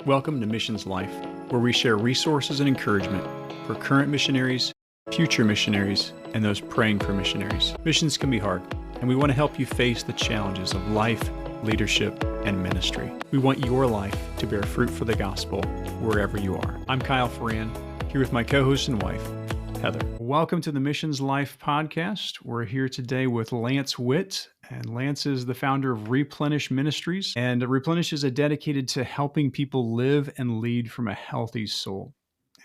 Welcome to Missions Life, where we share resources and encouragement for current missionaries, future missionaries, and those praying for missionaries. Missions can be hard, and we want to help you face the challenges of life, leadership, and ministry. We want your life to bear fruit for the gospel wherever you are. I'm Kyle Ferran, here with my co-host and wife, Heather. Welcome to the Missions Life podcast. We're here today with Lance Witt, and Lance is the founder of Replenish Ministries. And Replenish is dedicated to helping people live and lead from a healthy soul.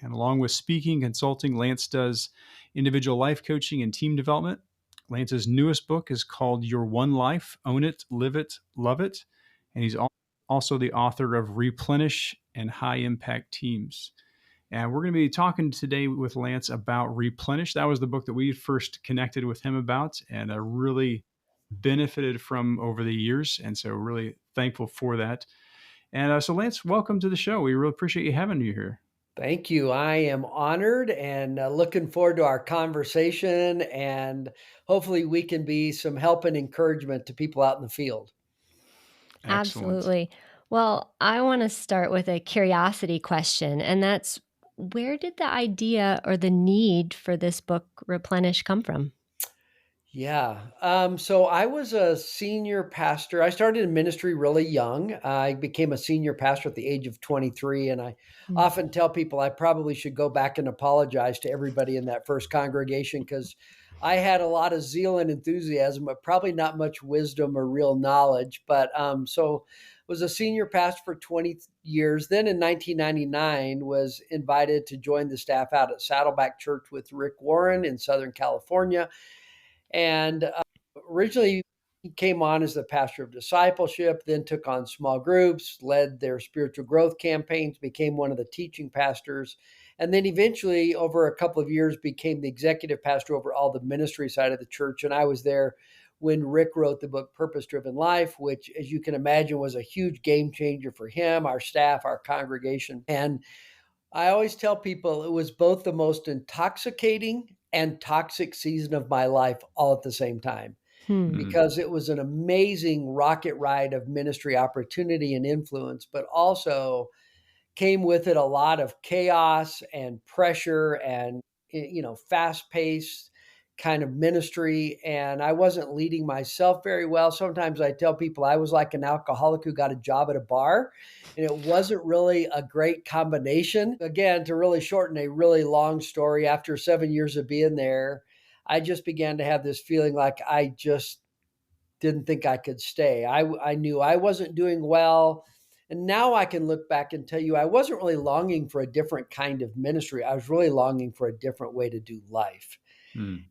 And along with speaking, consulting, Lance does individual life coaching and team development. Lance's newest book is called Your One Life, Own It, Live It, Love It. And he's also the author of Replenish and High Impact Teams. And we're going to be talking today with Lance about Replenish. That was the book that we first connected with him about and really benefited from over the years. And so really thankful for that. And so Lance, welcome to the show. We really appreciate you having you here. Thank you. I am honored and looking forward to our conversation, and hopefully we can be some help and encouragement to people out in the field. Excellent. Absolutely. Well, I want to start with a curiosity question, and that's where did the idea or the need for this book, Replenish, come from? Yeah. So I was a senior pastor. I started in ministry really young. I became a senior pastor at the age of 23. And I Mm. often tell people I probably should go back and apologize to everybody in that first congregation because I had a lot of zeal and enthusiasm, but probably not much wisdom or real knowledge. But was a senior pastor for 20 years. Then in 1999 was invited to join the staff out at Saddleback Church with Rick Warren in Southern California. And originally, he came on as the pastor of discipleship, then took on small groups, led their spiritual growth campaigns, became one of the teaching pastors, and then eventually, over a couple of years, became the executive pastor over all the ministry side of the church. And I was there when Rick wrote the book Purpose Driven Life, which, as you can imagine, was a huge game changer for him, our staff, our congregation. And I always tell people it was both the most intoxicating and toxic season of my life all at the same time Hmm. because it was an amazing rocket ride of ministry opportunity and influence, but also came with it a lot of chaos and pressure and fast paced kind of ministry, and I wasn't leading myself very well. Sometimes I tell people I was like an alcoholic who got a job at a bar, and it wasn't really a great combination. Again, to really shorten a really long story, after 7 years of being there, I just began to have this feeling like I just didn't think I could stay. I knew I wasn't doing well. And now I can look back and tell you I wasn't really longing for a different kind of ministry. I was really longing for a different way to do life.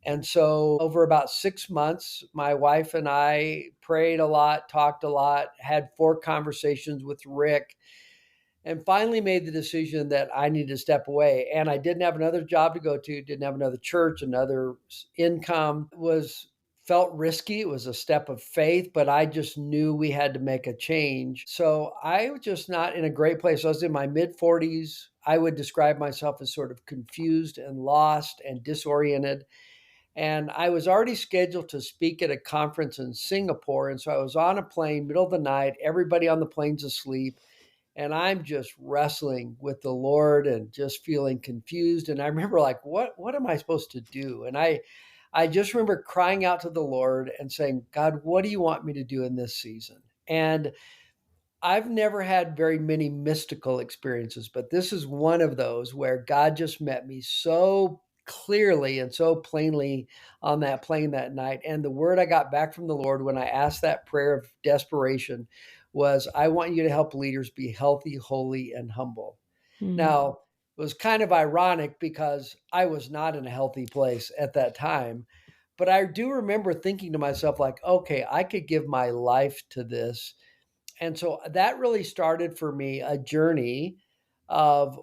And so, over about 6 months, my wife and I prayed a lot, talked a lot, had 4 conversations with Rick, and finally made the decision that I needed to step away. And I didn't have another job to go to, didn't have another church, another income. Was felt risky. It was a step of faith, but I just knew we had to make a change. So I was just not in a great place. I was in my mid 40s. I would describe myself as sort of confused and lost and disoriented. And I was already scheduled to speak at a conference in Singapore. And so I was on a plane, middle of the night, everybody on the plane's asleep. And I'm just wrestling with the Lord and just feeling confused. And I remember like, what am I supposed to do? And I just remember crying out to the Lord and saying, God, what do you want me to do in this season? And I've never had very many mystical experiences, but this is one of those where God just met me so clearly and so plainly on that plane that night. And the word I got back from the Lord when I asked that prayer of desperation was, I want you to help leaders be healthy, holy, and humble. Hmm. Now, it was kind of ironic because I was not in a healthy place at that time. But I do remember thinking to myself, like, okay, I could give my life to this. And so that really started for me a journey of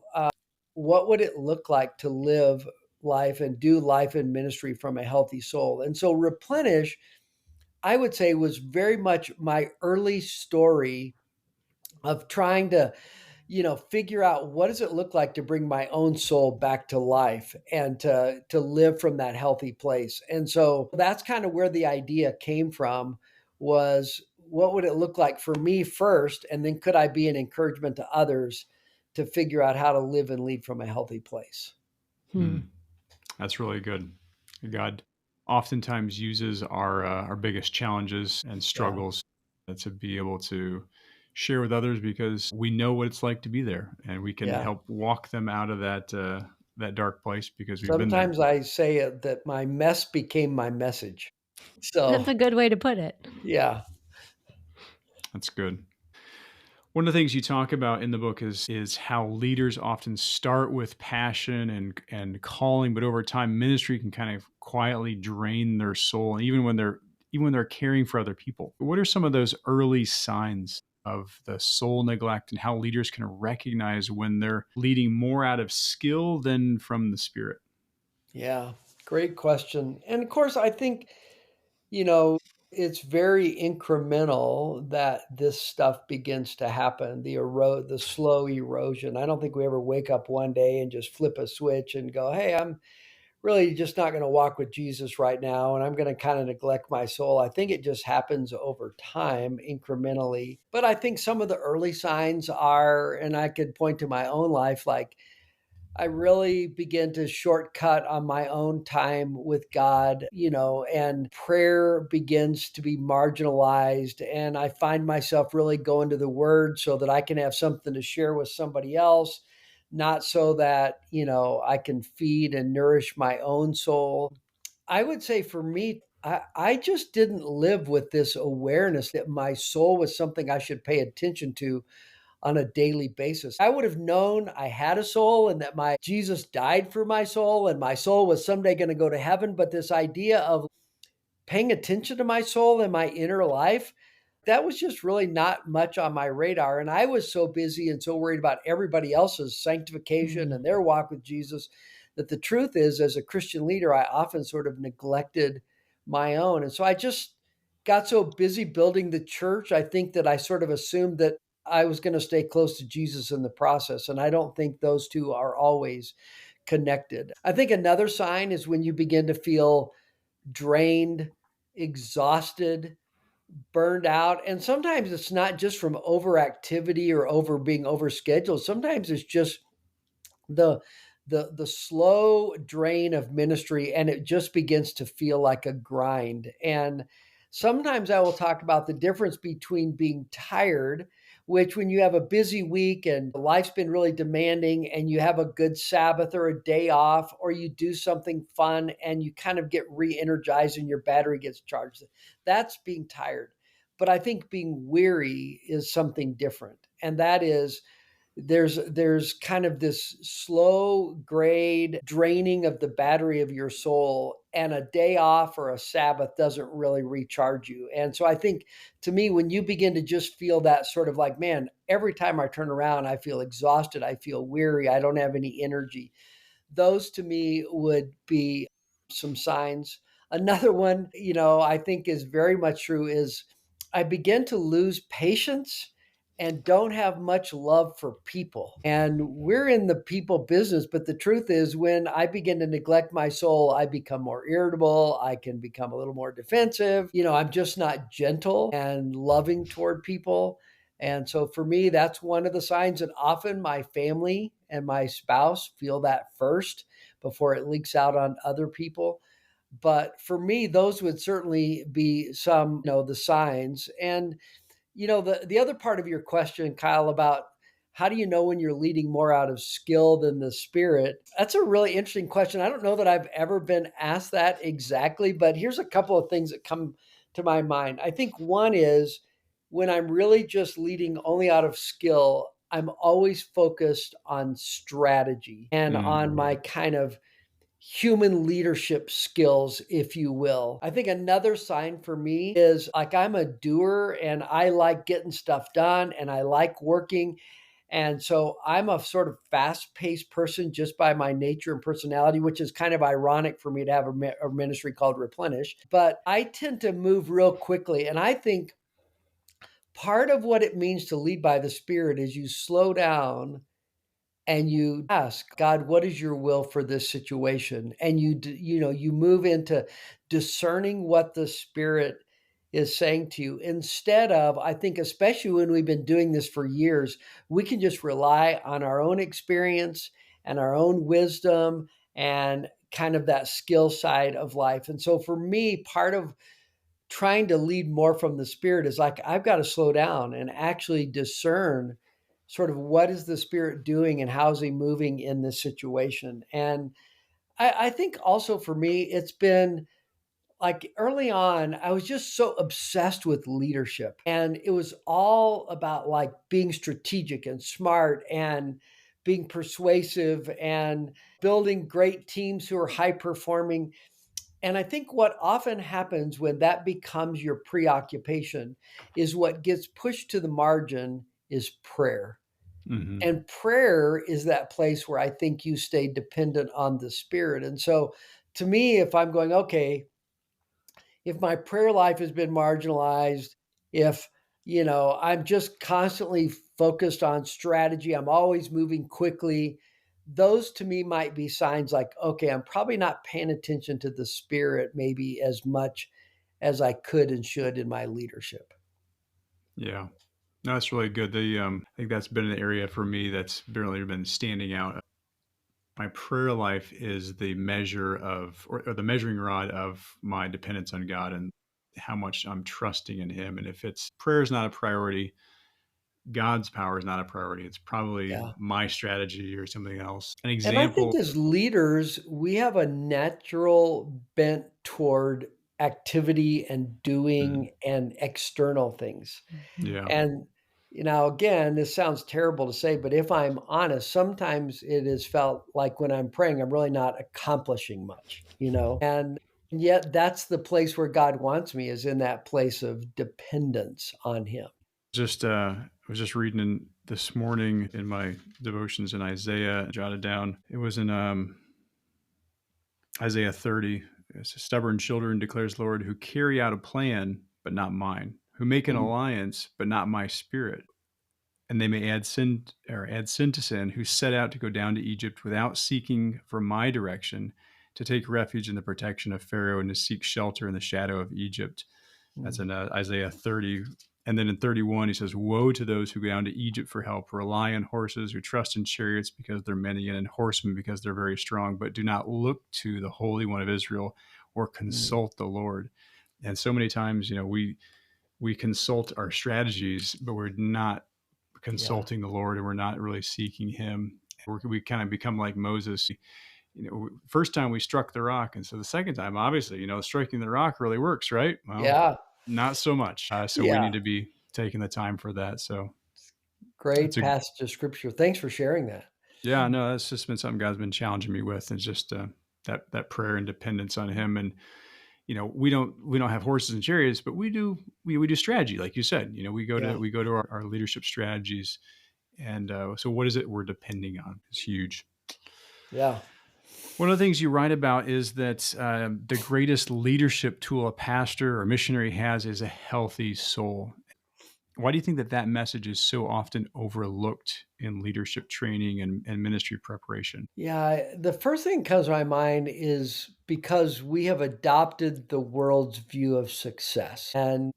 what would it look like to live life and do life in ministry from a healthy soul. And so Replenish, I would say, was very much my early story of trying to figure out what does it look like to bring my own soul back to life and to live from that healthy place. And so that's kind of where the idea came from, was what would it look like for me first? And then could I be an encouragement to others to figure out how to live and lead from a healthy place? Hmm. That's really good. God oftentimes uses our biggest challenges and Yeah. struggles to be able to share with others because we know what it's like to be there, and we can Yeah. help walk them out of that dark place because we've been there. Sometimes I say it that my mess became my message. That's So, a good way to put it. yeah. That's good. One of the things you talk about in the book is how leaders often start with passion and calling, but over time ministry can kind of quietly drain their soul, and even when they're caring for other people. What are some of those early signs of the soul neglect and how leaders can recognize when they're leading more out of skill than from the spirit? Yeah. Great question. And of course, I think, you know, it's very incremental that this stuff begins to happen, the slow erosion. I don't think we ever wake up one day and just flip a switch and go, "Hey, I'm really just not going to walk with Jesus right now, and I'm going to kind of neglect my soul." I think it just happens over time, incrementally. But I think some of the early signs are, and I could point to my own life, like I really begin to shortcut on my own time with God, and prayer begins to be marginalized. And I find myself really going to the word so that I can have something to share with somebody else, not so that, I can feed and nourish my own soul. I would say for me, I just didn't live with this awareness that my soul was something I should pay attention to on a daily basis. I would have known I had a soul and that my Jesus died for my soul and my soul was someday going to go to heaven. But this idea of paying attention to my soul and my inner life, that was just really not much on my radar. And I was so busy and so worried about everybody else's sanctification Mm. and their walk with Jesus that the truth is, as a Christian leader, I often sort of neglected my own. And so I just got so busy building the church, I think that I sort of assumed that I was going to stay close to Jesus in the process. And I don't think those two are always connected. I think another sign is when you begin to feel drained, exhausted, burned out. And sometimes it's not just from overactivity or over being overscheduled. Sometimes it's just the the slow drain of ministry, and it just begins to feel like a grind. And sometimes I will talk about the difference between being tired, which when you have a busy week and life's been really demanding and you have a good Sabbath or a day off, or you do something fun and you kind of get re-energized and your battery gets charged. That's being tired. But I think being weary is something different, and that is there's kind of this slow grade draining of the battery of your soul, and a day off or a Sabbath doesn't really recharge you. And so I think, to me, when you begin to just feel that sort of like, man, every time I turn around I feel exhausted, I feel weary, I don't have any energy, those to me would be some signs. Another one, I think is very much true is I begin to lose patience and don't have much love for people. And we're in the people business, but the truth is, when I begin to neglect my soul, I become more irritable. I can become a little more defensive. I'm just not gentle and loving toward people. And so for me, that's one of the signs. And often my family and my spouse feel that first before it leaks out on other people. But for me, those would certainly be some, the signs. And, the other part of your question, Kyle, about how do you know when you're leading more out of skill than the spirit? That's a really interesting question. I don't know that I've ever been asked that exactly, but here's a couple of things that come to my mind. I think one is when I'm really just leading only out of skill, I'm always focused on strategy and Mm. on my kind of human leadership skills, if you will. I think another sign for me is like I'm a doer and I like getting stuff done and I like working. And so I'm a sort of fast paced person just by my nature and personality, which is kind of ironic for me to have a ministry called Replenish. But I tend to move real quickly. And I think part of what it means to lead by the Spirit is you slow down and you ask God, what is your will for this situation? And you move into discerning what the Spirit is saying to you, instead of, I think, especially when we've been doing this for years, we can just rely on our own experience and our own wisdom and kind of that skill side of life. And so for me, part of trying to lead more from the Spirit is like, I've got to slow down and actually discern sort of what is the Spirit doing and how's he moving in this situation. And I think also for me, it's been like early on, I was just so obsessed with leadership. And it was all about like being strategic and smart and being persuasive and building great teams who are high performing. And I think what often happens when that becomes your preoccupation is what gets pushed to the margin is prayer. Hmm. And prayer is that place where I think you stay dependent on the Spirit. And so to me, if I'm going, okay, if my prayer life has been marginalized, if I'm just constantly focused on strategy, I'm always moving quickly, those to me might be signs like, okay, I'm probably not paying attention to the Spirit maybe as much as I could and should in my leadership. Yeah. No, that's really good. I think that's been an area for me that's really been standing out. My prayer life is the measure of, or the measuring rod of my dependence on God and how much I'm trusting in Him. And if it's prayer is not a priority, God's power is not a priority. It's probably Yeah. my strategy or something else. An And I think example. as leaders, we have a natural bent toward activity and Mm, doing and external things. yeah. And, again, this sounds terrible to say, but if I'm honest, sometimes it has felt like when I'm praying, I'm really not accomplishing much. And yet that's the place where God wants me is in that place of dependence on Him. I was just reading this morning in my devotions in Isaiah, jotted down. It was in Isaiah 30. It's stubborn children, declares the Lord, who carry out a plan, but not mine, who make an Mm, alliance, but not my spirit. And they may add sin to sin, who set out to go down to Egypt without seeking for my direction, to take refuge in the protection of Pharaoh and to seek shelter in the shadow of Egypt. That's mm, in Isaiah 30. And then in 31, he says, woe to those who go down to Egypt for help, rely on horses, who trust in chariots because they're many, and in horsemen because they're very strong, but do not look to the Holy One of Israel or mm. consult the Lord. And so many times, we consult our strategies, but we're not Yeah. consulting the Lord and we're not really seeking Him. We kind of become like Moses. First time we struck the rock, and so the second time, obviously, striking the rock really works, right? Well, Yeah. not so much. So we Yeah. need to be taking the time for that. So that's Great a passage of scripture. Thanks for sharing that. yeah, no, that's just been something God's been challenging me with, is just that prayer and dependence on Him. And we don't have horses and chariots, but we do strategy, like you said. Yeah. We go to our leadership strategies, and so what is it we're depending on? It's huge. Yeah. One of the things you write about is that the greatest leadership tool a pastor or missionary has is a healthy soul. Why do you think that message is so often overlooked in leadership training and ministry preparation? Yeah, the first thing that comes to my mind is because we have adopted the world's view of success. And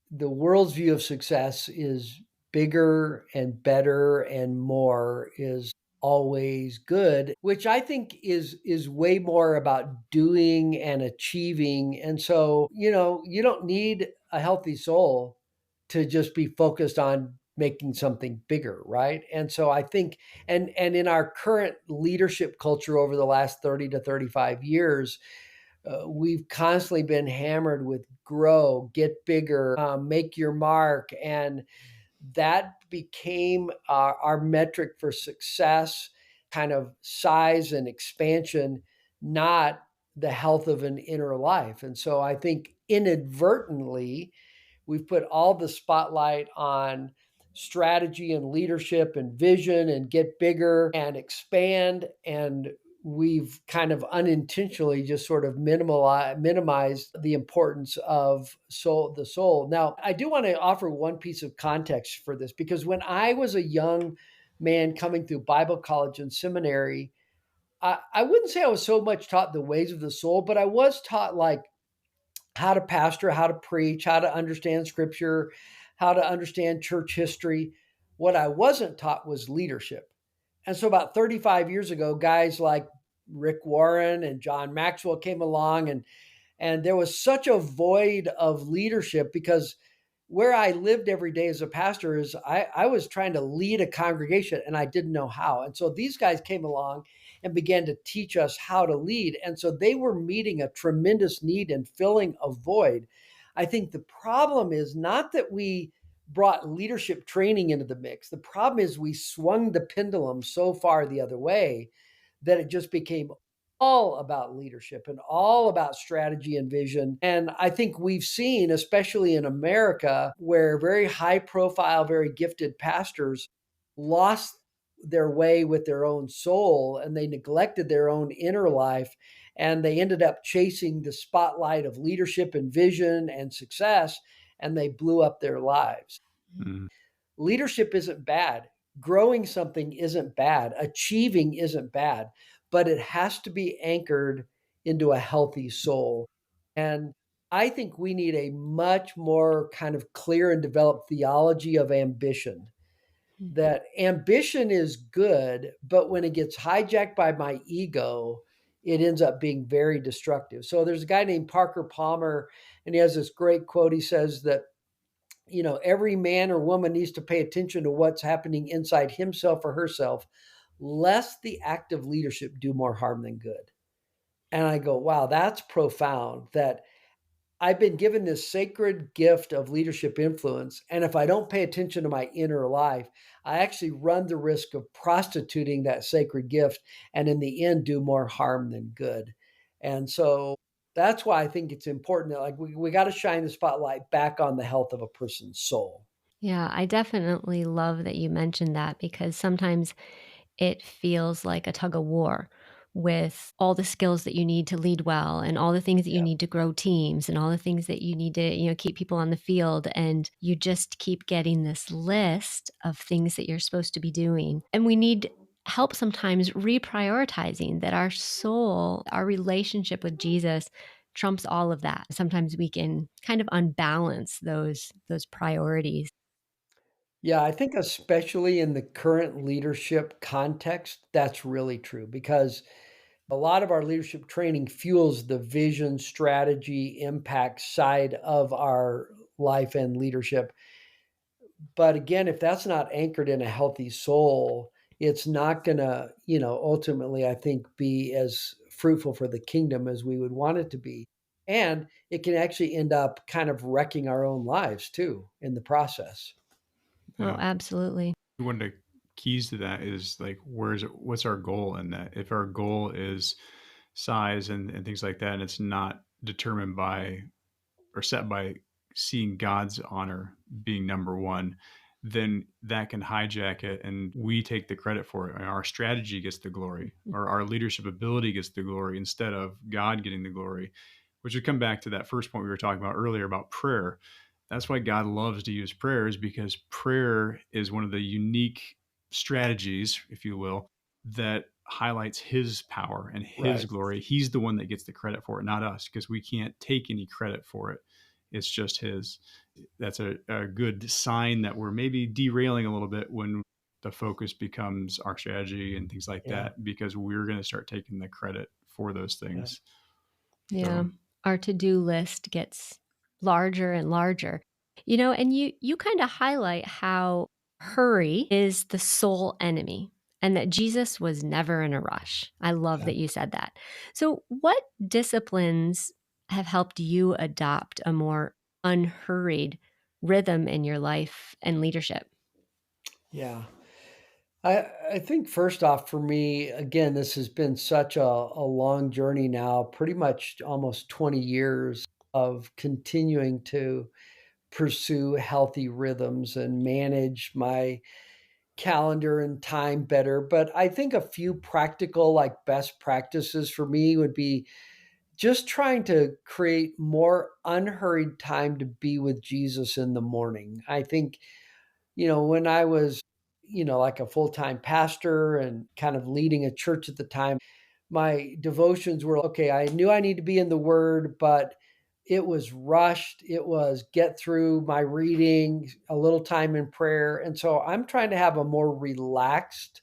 the world's view of success is bigger and better and more is always good, which I think is way more about doing and achieving. And so, you don't need a healthy soul to just be focused on making something bigger, right? And so I think and in our current leadership culture over the last 30 to 35 years, we've constantly been hammered with grow, get bigger, make your mark. And that became our metric for success, kind of size and expansion, not the health of an inner life. And so I think inadvertently, we've put all the spotlight on strategy and leadership and vision and get bigger and expand. And we've kind of unintentionally just sort of minimized the importance of the soul. Now, I do want to offer one piece of context for this because when I was a young man coming through Bible college and seminary, I wouldn't say I was so much taught the ways of the soul, but I was taught like how to pastor, how to preach, how to understand scripture, how to understand church history. What I wasn't taught was leadership. And so about 35 years ago, guys like Rick Warren and John Maxwell came along, and there was such a void of leadership because where I lived every day as a pastor is I was trying to lead a congregation and I didn't know how. And so these guys came along and began to teach us how to lead. And so they were meeting a tremendous need and filling a void. I think the problem is not that we brought leadership training into the mix. The problem is we swung the pendulum so far the other way that it just became all about leadership and all about strategy and vision. And I think we've seen, especially in America, where very high profile, very gifted pastors lost their way with their own soul and they neglected their own inner life. And they ended up chasing the spotlight of leadership and vision and success, and they blew up their lives. Mm. Leadership isn't bad. Growing something isn't bad. Achieving isn't bad, but it has to be anchored into a healthy soul. And I think we need a much more kind of clear and developed theology of ambition. Hmm. That ambition is good, but when it gets hijacked by my ego, it ends up being very destructive. So there's a guy named Parker Palmer, and he has this great quote. He says that every man or woman needs to pay attention to what's happening inside himself or herself, lest the act of leadership do more harm than good. And I go, wow, that's profound that I've been given this sacred gift of leadership influence. And if I don't pay attention to my inner life, I actually run the risk of prostituting that sacred gift and in the end do more harm than good. And so that's why I think it's important that we got to shine the spotlight back on the health of a person's soul. Yeah, I definitely love that you mentioned that because sometimes it feels like a tug of war with all the skills that you need to lead well and all the things that you Yeah. need to grow teams and all the things that you need to, keep people on the field. And you just keep getting this list of things that you're supposed to be doing. And we need help sometimes reprioritizing that our soul, our relationship with Jesus trumps all of that. Sometimes we can kind of unbalance those priorities. Yeah, I think especially in the current leadership context, that's really true because a lot of our leadership training fuels the vision, strategy, impact side of our life and leadership. But again, if that's not anchored in a healthy soul, it's not going to, ultimately, I think, be as fruitful for the kingdom as we would want it to be. And it can actually end up kind of wrecking our own lives too in the process. Oh, Yeah. absolutely. One of the keys to that is like, what's our goal in that? If our goal is size and things like that, and it's not determined by or set by seeing God's honor being number one, then that can hijack it and we take the credit for it. And our strategy gets the glory, or our leadership ability gets the glory instead of God getting the glory, which would come back to that first point we were talking about earlier about prayer. That's why God loves to use prayer, is because prayer is one of the unique strategies, if you will, that highlights his power and his Right. glory. He's the one that gets the credit for it, not us, because we can't take any credit for it. It's just his. That's a good sign that we're maybe derailing a little bit when the focus becomes our strategy and things like Yeah. that, because we're going to start taking the credit for those Yeah. things. Yeah. So, Our to-do list gets larger and larger. And you kind of highlight how hurry is the sole enemy and that Jesus was never in a rush. I love Yeah. that you said that. So, what disciplines have helped you adopt a more unhurried rhythm in your life and leadership? Yeah. I think first off, for me, again, this has been such a long journey now, pretty much almost 20 years of continuing to pursue healthy rhythms and manage my calendar and time better. But I think a few practical, like best practices for me would be just trying to create more unhurried time to be with Jesus in the morning. I think when I was, like a full time pastor and kind of leading a church at the time, my devotions were okay. I knew I need to be in the Word, but it was rushed. It was get through my reading, a little time in prayer. And so I'm trying to have a more relaxed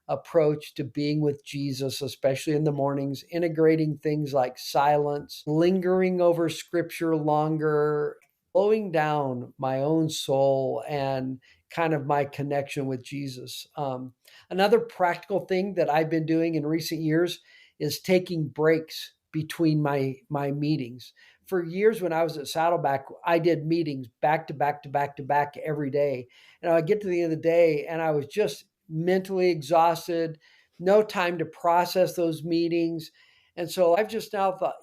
approach to being with Jesus, especially in the mornings, integrating things like silence, lingering over scripture longer, slowing down my own soul and kind of my connection with Jesus. Another practical thing that I've been doing in recent years is taking breaks between my meetings. For years when I was at Saddleback, I did meetings back to back to back to back every day. And I get to the end of the day and I was just mentally exhausted, no time to process those meetings. And so I've just now thought,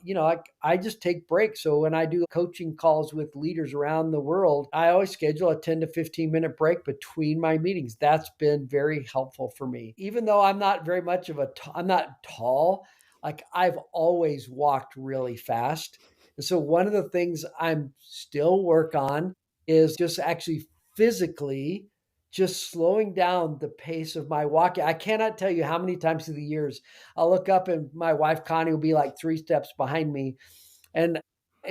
I just take breaks. So when I do coaching calls with leaders around the world, I always schedule a 10 to 15-minute break between my meetings. That's been very helpful for me. Even though I'm not very much of I'm not tall, like I've always walked really fast. And so one of the things I'm still work on is just actually physically just slowing down the pace of my walking. I cannot tell you how many times through the years I'll look up and my wife Connie will be like 3 steps behind me, and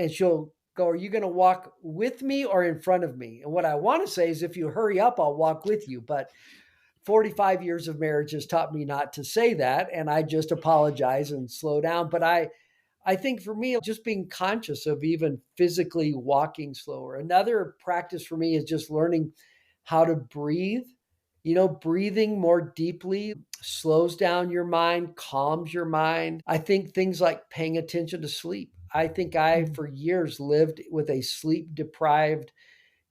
she'll go, "Are you going to walk with me or in front of me?" And what I want to say is, if you hurry up, I'll walk with you. But 45 years of marriage has taught me not to say that, and I just apologize and slow down. But I think for me, just being conscious of even physically walking slower. Another practice for me is just learning how to breathe. Breathing more deeply slows down your mind, calms your mind. I think things like paying attention to sleep. I think I, Mm. for years, lived with a sleep deprived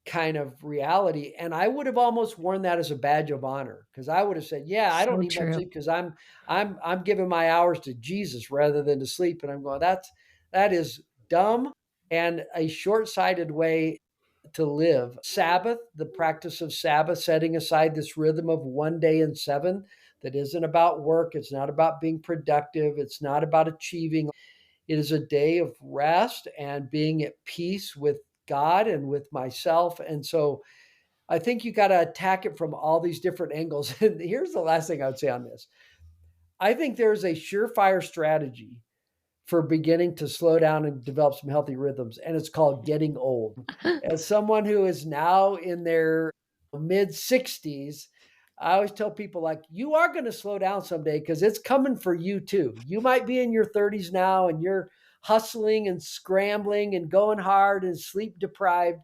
kind of reality. And I would have almost worn that as a badge of honor because I would have said, "Yeah, I don't So need much true. sleep because I'm giving my hours to Jesus rather than to sleep." And I'm going, that is dumb and a short-sighted way to live. Sabbath, the practice of Sabbath, setting aside this rhythm of one day in seven that isn't about work, it's not about being productive, it's not about achieving. It is a day of rest and being at peace with God and with myself. And so I think you got to attack it from all these different angles. And here's the last thing I would say on this. I think there's a surefire strategy for beginning to slow down and develop some healthy rhythms, and it's called getting old. As someone who is now in their mid 60s, I always tell people, like, you are going to slow down someday because it's coming for you too. You might be in your 30s now and you're hustling and scrambling and going hard and sleep deprived,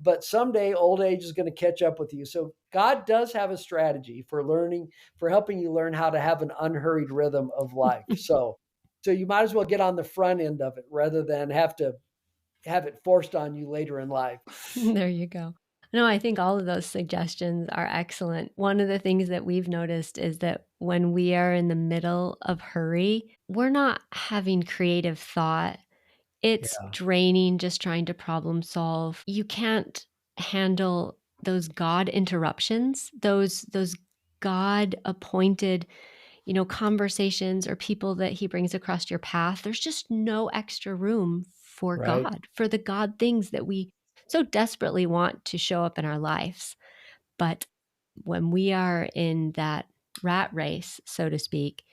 but someday old age is going to catch up with you. So God does have a strategy for helping you learn how to have an unhurried rhythm of life. So you might as well get on the front end of it rather than have to have it forced on you later in life. There you go. No, I think all of those suggestions are excellent. One of the things that we've noticed is that when we are in the middle of hurry, we're not having creative thought. It's Yeah, draining just trying to problem solve. You can't handle those God interruptions, those God appointed, conversations or people that he brings across your path. There's just no extra room for right. God, for the God things that we so desperately want to show up in our lives. But when we are in that rat race, so to speak,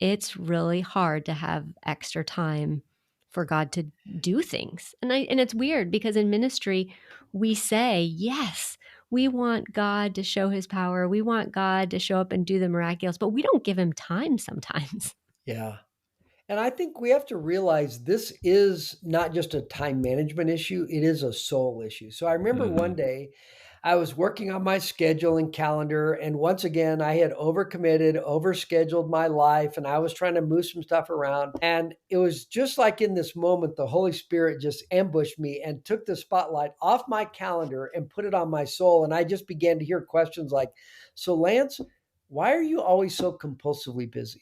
it's really hard to have extra time for God to do things. And it's weird because in ministry we say, yes, we want God to show his power. We want God to show up and do the miraculous, but we don't give him time sometimes. Yeah. And I think we have to realize this is not just a time management issue, it is a soul issue. So I remember one Hmm. day I was working on my schedule and calendar, and once again, I had overcommitted, overscheduled my life, and I was trying to move some stuff around. And it was just like in this moment, the Holy Spirit just ambushed me and took the spotlight off my calendar and put it on my soul. And I just began to hear questions like, "So, Lance, why are you always so compulsively busy?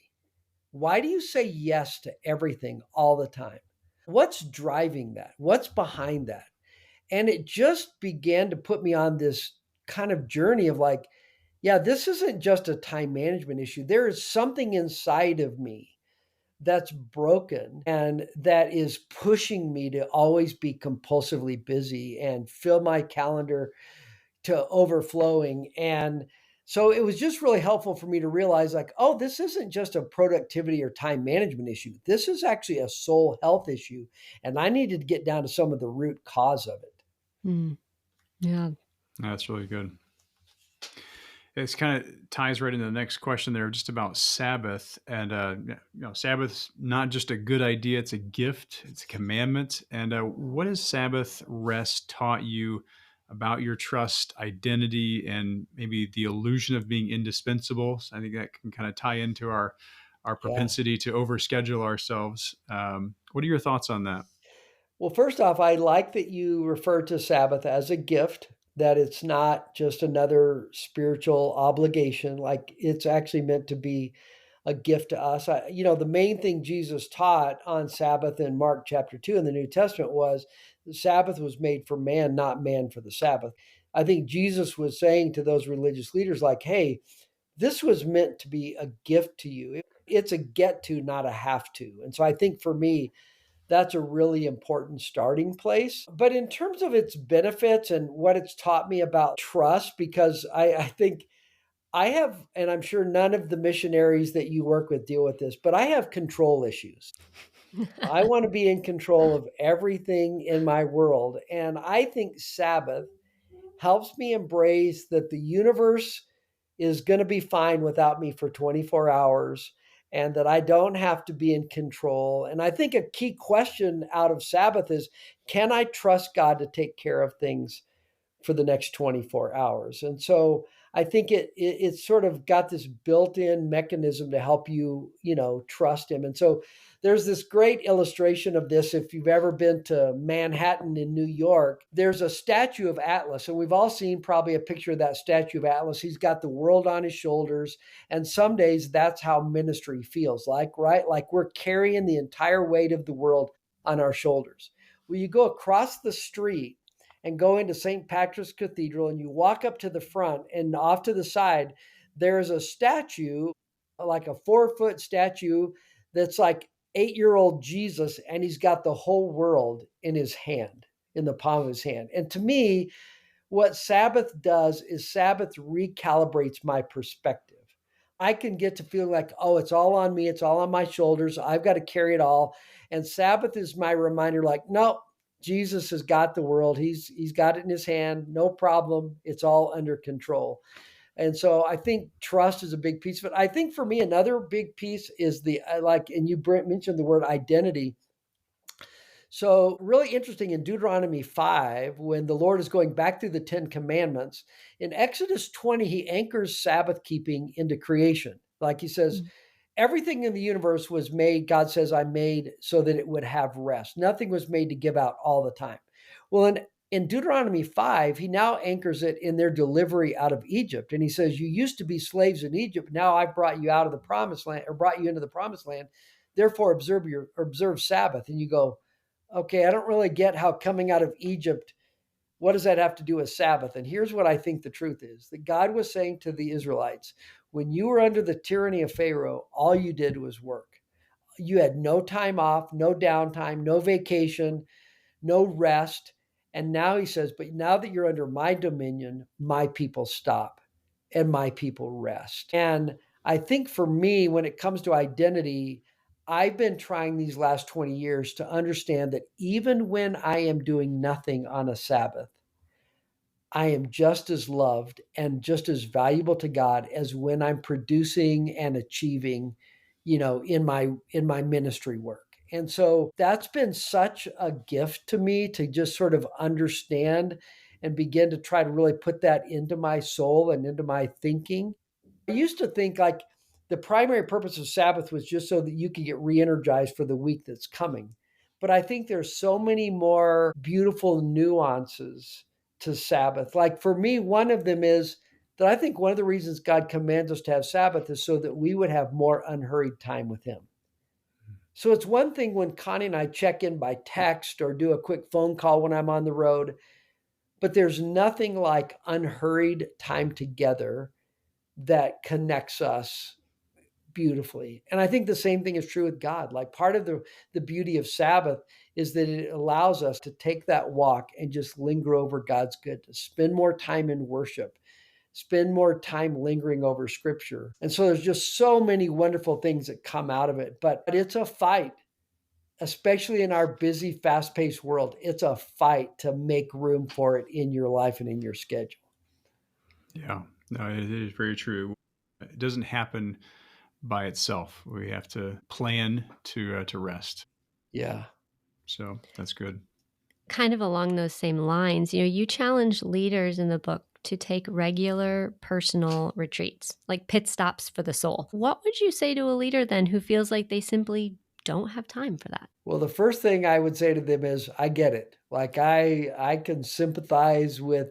Why do you say yes to everything all the time? What's driving that? What's behind that?" And it just began to put me on this kind of journey of like, yeah, this isn't just a time management issue. There is something inside of me that's broken and that is pushing me to always be compulsively busy and fill my calendar to overflowing. And So it was just really helpful for me to realize, like, oh, this isn't just a productivity or time management issue. This is actually a soul health issue. And I needed to get down to some of the root cause of it. Mm, yeah. That's really good. It's kind of ties right into the next question there, just about Sabbath. And, Sabbath's not just a good idea, it's a gift, it's a commandment. And what has Sabbath rest taught you about your trust, identity, and maybe the illusion of being indispensable? So I think that can kind of tie into our Yeah. propensity to overschedule ourselves. What are your thoughts on that? Well, first off, I like that you refer to Sabbath as a gift, that it's not just another spiritual obligation. Like it's actually meant to be a gift to us. The main thing Jesus taught on Sabbath in Mark chapter 2 in the New Testament was the Sabbath was made for man, not man for the Sabbath. I think Jesus was saying to those religious leaders, like, hey, this was meant to be a gift to you. It's a get to, not a have to. And so I think for me, that's a really important starting place. But in terms of its benefits and what it's taught me about trust, because I think I have, and I'm sure none of the missionaries that you work with deal with this, but I have control issues. I want to be in control of everything in my world. And I think Sabbath helps me embrace that the universe is going to be fine without me for 24 hours and that I don't have to be in control. And I think a key question out of Sabbath is, can I trust God to take care of things for the next 24 hours? And so I think it's sort of got this built-in mechanism to help you, trust him. And so there's this great illustration of this. If you've ever been to Manhattan in New York, there's a statue of Atlas, and we've all seen probably a picture of that statue of Atlas. He's got the world on his shoulders, and some days that's how ministry feels like, right? Like we're carrying the entire weight of the world on our shoulders. Well, you go across the street and go into St. Patrick's Cathedral, and you walk up to the front, and off to the side, there is a statue, like a 4-foot statue that's like 8-year-old Jesus, and he's got the whole world in his hand, in the palm of his hand. And to me, what Sabbath does is Sabbath recalibrates my perspective. I can get to feeling like, oh, it's all on me, it's all on my shoulders, I've got to carry it all. And Sabbath is my reminder, like, no, Jesus has got the world. He's got it in his hand, no problem. It's all under control. And so I think trust is a big piece of it. I think for me, another big piece is and you mentioned the word identity. So, really interesting in Deuteronomy 5, when the Lord is going back through the 10 commandments, in Exodus 20, he anchors Sabbath keeping into creation. Like he says, Mm. everything in the universe was made, God says, I made so that it would have rest. Nothing was made to give out all the time. Well, in Deuteronomy 5, he now anchors it in their delivery out of Egypt. And he says, you used to be slaves in Egypt. Now I've brought you out of the promised land, or brought you into the promised land. Therefore, observe Sabbath. And you go, okay, I don't really get how coming out of Egypt, what does that have to do with Sabbath? And here's what I think the truth is, that God was saying to the Israelites, when you were under the tyranny of Pharaoh, all you did was work. You had no time off, no downtime, no vacation, no rest. And now he says, but now that you're under my dominion, my people stop and my people rest. And I think for me, when it comes to identity, I've been trying these last 20 years to understand that even when I am doing nothing on a Sabbath, I am just as loved and just as valuable to God as when I'm producing and achieving, in my ministry work. And so that's been such a gift to me to just sort of understand and begin to try to really put that into my soul and into my thinking. I used to think like the primary purpose of Sabbath was just so that you could get re-energized for the week that's coming. But I think there's so many more beautiful nuances to Sabbath. Like for me, one of them is that I think one of the reasons God commands us to have Sabbath is so that we would have more unhurried time with Him. So it's one thing when Connie and I check in by text or do a quick phone call when I'm on the road, but there's nothing like unhurried time together that connects us beautifully. And I think the same thing is true with God. Like part of the beauty of Sabbath is that it allows us to take that walk and just linger over God's goodness, spend more time in worship, spend more time lingering over scripture. And so there's just so many wonderful things that come out of it. But it's a fight, especially in our busy, fast paced world. It's a fight to make room for it in your life and in your schedule. Yeah, no, it is very true. It doesn't happen by itself. We have to plan to rest. Yeah. So that's good. Kind of along those same lines, you challenge leaders in the book to take regular personal retreats, like pit stops for the soul. What would you say to a leader then who feels like they simply don't have time for that? Well, the first thing I would say to them is, I get it. Like I can sympathize with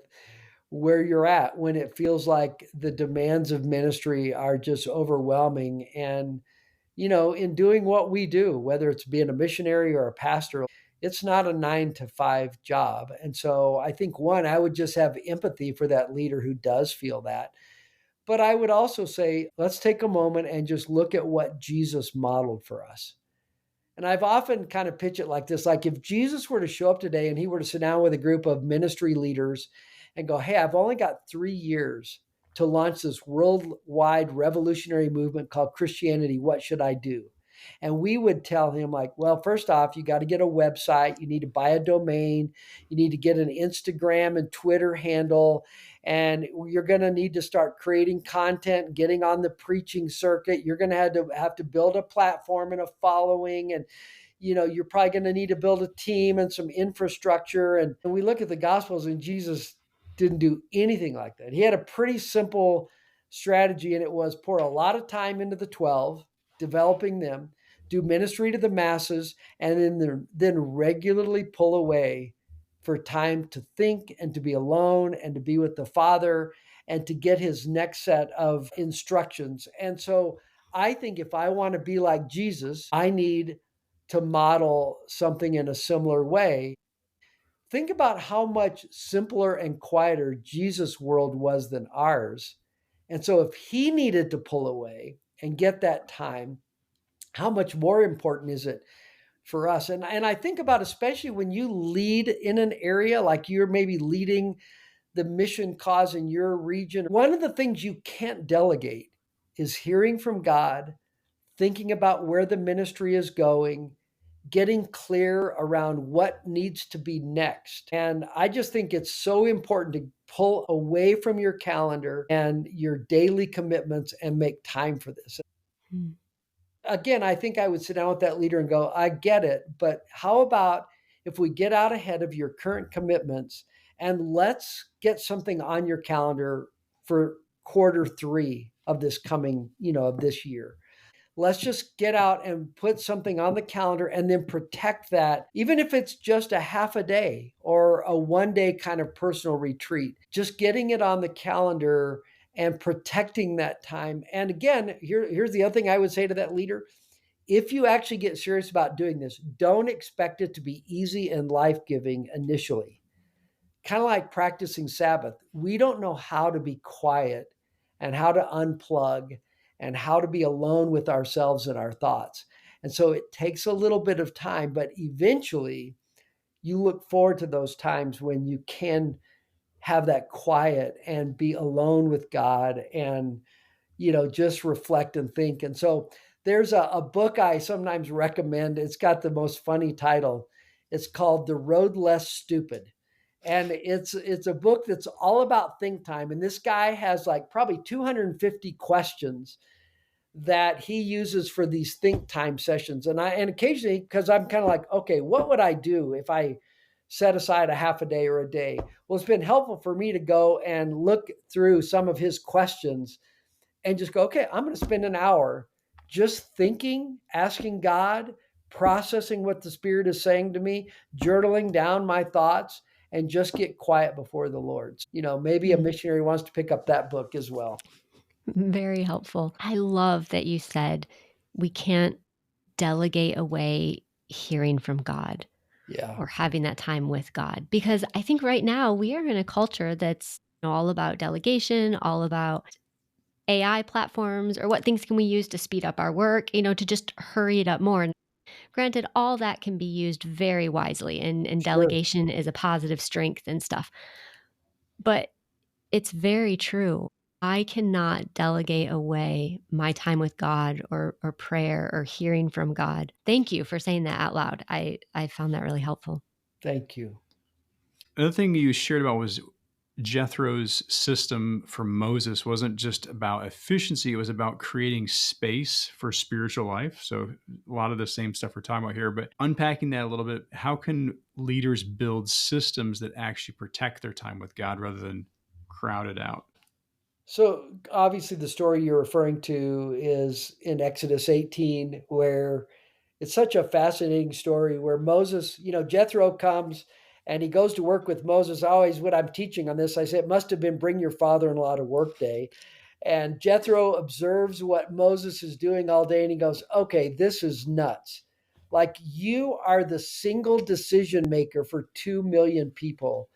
where you're at when it feels like the demands of ministry are just overwhelming. And, in doing what we do, whether it's being a missionary or a pastor, it's not a 9 to 5 job. And so I think, one, I would just have empathy for that leader who does feel that. But I would also say, let's take a moment and just look at what Jesus modeled for us. And I've often kind of pitched it like this, like if Jesus were to show up today and he were to sit down with a group of ministry leaders and go, "Hey, I've only got 3 years to launch this worldwide revolutionary movement called Christianity. What should I do?" And we would tell him, like, well, first off, you got to get a website, you need to buy a domain, you need to get an Instagram and Twitter handle, and you're going to need to start creating content, getting on the preaching circuit. You're going to have to build a platform and a following, and you're probably going to need to build a team and some infrastructure. And we look at the Gospels, and Jesus didn't do anything like that. He had a pretty simple strategy, and it was pour a lot of time into the 12, developing them, do ministry to the masses, and then regularly pull away for time to think and to be alone and to be with the Father and to get his next set of instructions. And so I think if I want to be like Jesus, I need to model something in a similar way. Think about how much simpler and quieter Jesus' world was than ours. And so if he needed to pull away and get that time, how much more important is it for us? And I think about, especially when you lead in an area, like you're maybe leading the mission cause in your region, one of the things you can't delegate is hearing from God, thinking about where the ministry is going, getting clear around what needs to be next. And I just think it's so important to pull away from your calendar and your daily commitments and make time for this. Hmm. Again, I think I would sit down with that leader and go, I get it, but how about if we get out ahead of your current commitments and let's get something on your calendar for quarter 3 of this coming, of this year. Let's just get out and put something on the calendar and then protect that, even if it's just a half a day or a 1 day kind of personal retreat, just getting it on the calendar and protecting that time. And again, here's the other thing I would say to that leader. If you actually get serious about doing this, don't expect it to be easy and life giving initially. Kind of like practicing Sabbath. We don't know how to be quiet and how to unplug and how to be alone with ourselves and our thoughts. And so it takes a little bit of time, but eventually you look forward to those times when you can have that quiet and be alone with God and, just reflect and think. And so there's a book I sometimes recommend. It's got the most funny title. It's called The Road Less Stupid. And it's a book that's all about think time. And this guy has like probably 250 questions that he uses for these think time sessions. And occasionally, because I'm kind of like, okay, what would I do if I set aside a half a day or a day? Well, it's been helpful for me to go and look through some of his questions and just go, okay, I'm going to spend an hour just thinking, asking God, processing what the Spirit is saying to me, journaling down my thoughts, and just get quiet before the Lord. Maybe a missionary wants to pick up that book as well. Very helpful. I love that you said we can't delegate away hearing from God Yeah, or having that time with God. Because I think right now we are in a culture that's all about delegation, all about AI platforms, or what things can we use to speed up our work, to just hurry it up more. And granted, all that can be used very wisely, and sure. delegation is a positive strength and stuff. But it's very true. I cannot delegate away my time with God or prayer or hearing from God. Thank you for saying that out loud. I found that really helpful. Thank you. Another thing you shared about was Jethro's system for Moses wasn't just about efficiency, it was about creating space for spiritual life. So, a lot of the same stuff we're talking about here, but unpacking that a little bit, how can leaders build systems that actually protect their time with God rather than crowd it out? So obviously, the story you're referring to is in Exodus 18, where it's such a fascinating story where Moses, Jethro comes and he goes to work with Moses. Always, when I'm teaching on this, I say it must have been bring your father-in-law to work day. And Jethro observes what Moses is doing all day and he goes, okay, this is nuts. Like, you are the single decision maker for 2 million people,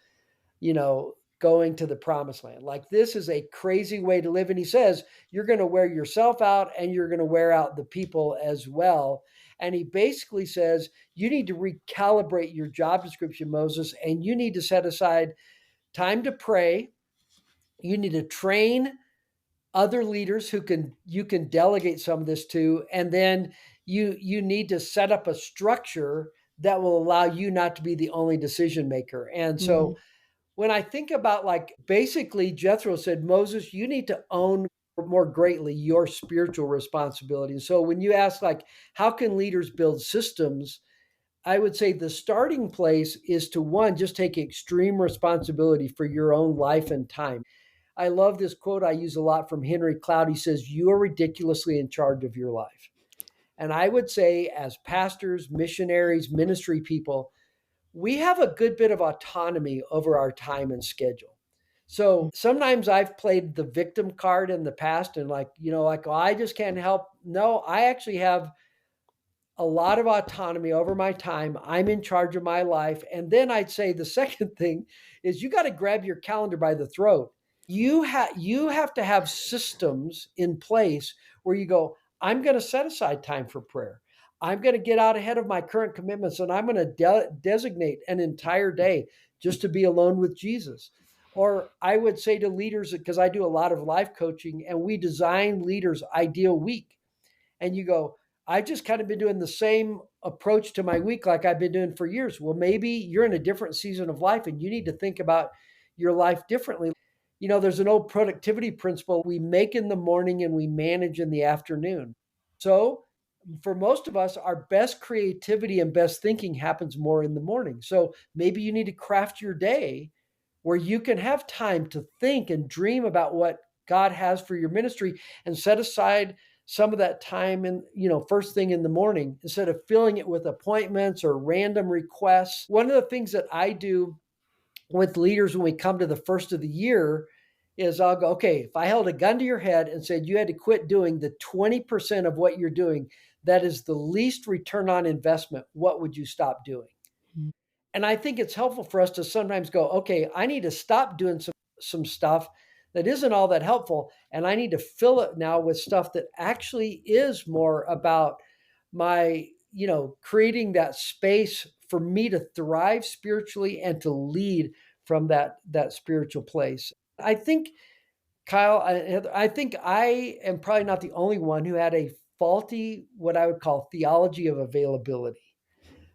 going to the promised land. Like, this is a crazy way to live. And he says, you're going to wear yourself out and you're going to wear out the people as well. And he basically says, you need to recalibrate your job description, Moses, and you need to set aside time to pray. You need to train other leaders who you can delegate some of this to, and then you need to set up a structure that will allow you not to be the only decision maker. And Mhm. so when I think about, like, basically Jethro said, Moses, you need to own more greatly your spiritual responsibility. And so when you ask, like, how can leaders build systems, I would say the starting place is to, one, just take extreme responsibility for your own life and time. I love this quote I use a lot from Henry Cloud. He says, you are ridiculously in charge of your life. And I would say, as pastors, missionaries, ministry people, we have a good bit of autonomy over our time and schedule. So sometimes I've played the victim card in the past and, like, like, oh, I just can't help. No, I actually have a lot of autonomy over my time. I'm in charge of my life. And then I'd say the second thing is you got to grab your calendar by the throat. You have to have systems in place where you go, I'm going to set aside time for prayer. I'm going to get out ahead of my current commitments and I'm going to designate an entire day just to be alone with Jesus. Or I would say to leaders, because I do a lot of life coaching and we design leaders' ideal week, and you go, I've just kind of been doing the same approach to my week like I've been doing for years. Well, maybe you're in a different season of life and you need to think about your life differently. There's an old productivity principle: we make in the morning and we manage in the afternoon. So, for most of us, our best creativity and best thinking happens more in the morning. So, maybe you need to craft your day where you can have time to think and dream about what God has for your ministry and set aside some of that time in, first thing in the morning instead of filling it with appointments or random requests. One of the things that I do with leaders when we come to the first of the year is I'll go, okay, if I held a gun to your head and said you had to quit doing the 20% of what you're doing that is the least return on investment, what would you stop doing? Mhm. And I think it's helpful for us to sometimes go, okay, I need to stop doing some stuff that isn't all that helpful, and I need to fill it now with stuff that actually is more about my, creating that space for me to thrive spiritually and to lead from that spiritual place. I think, Kyle, I think I am probably not the only one who had a faulty, what I would call, theology of availability.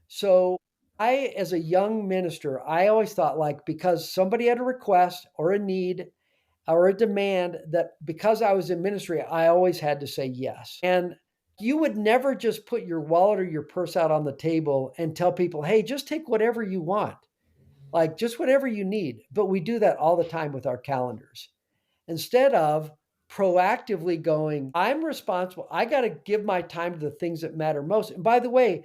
So as a young minister, I always thought, like, because somebody had a request or a need or a demand, that because I was in ministry, I always had to say yes. And you would never just put your wallet or your purse out on the table and tell people, hey, just take whatever you want, like just whatever you need. But we do that all the time with our calendars instead of proactively going, I'm responsible. I got to give my time to the things that matter most. And by the way,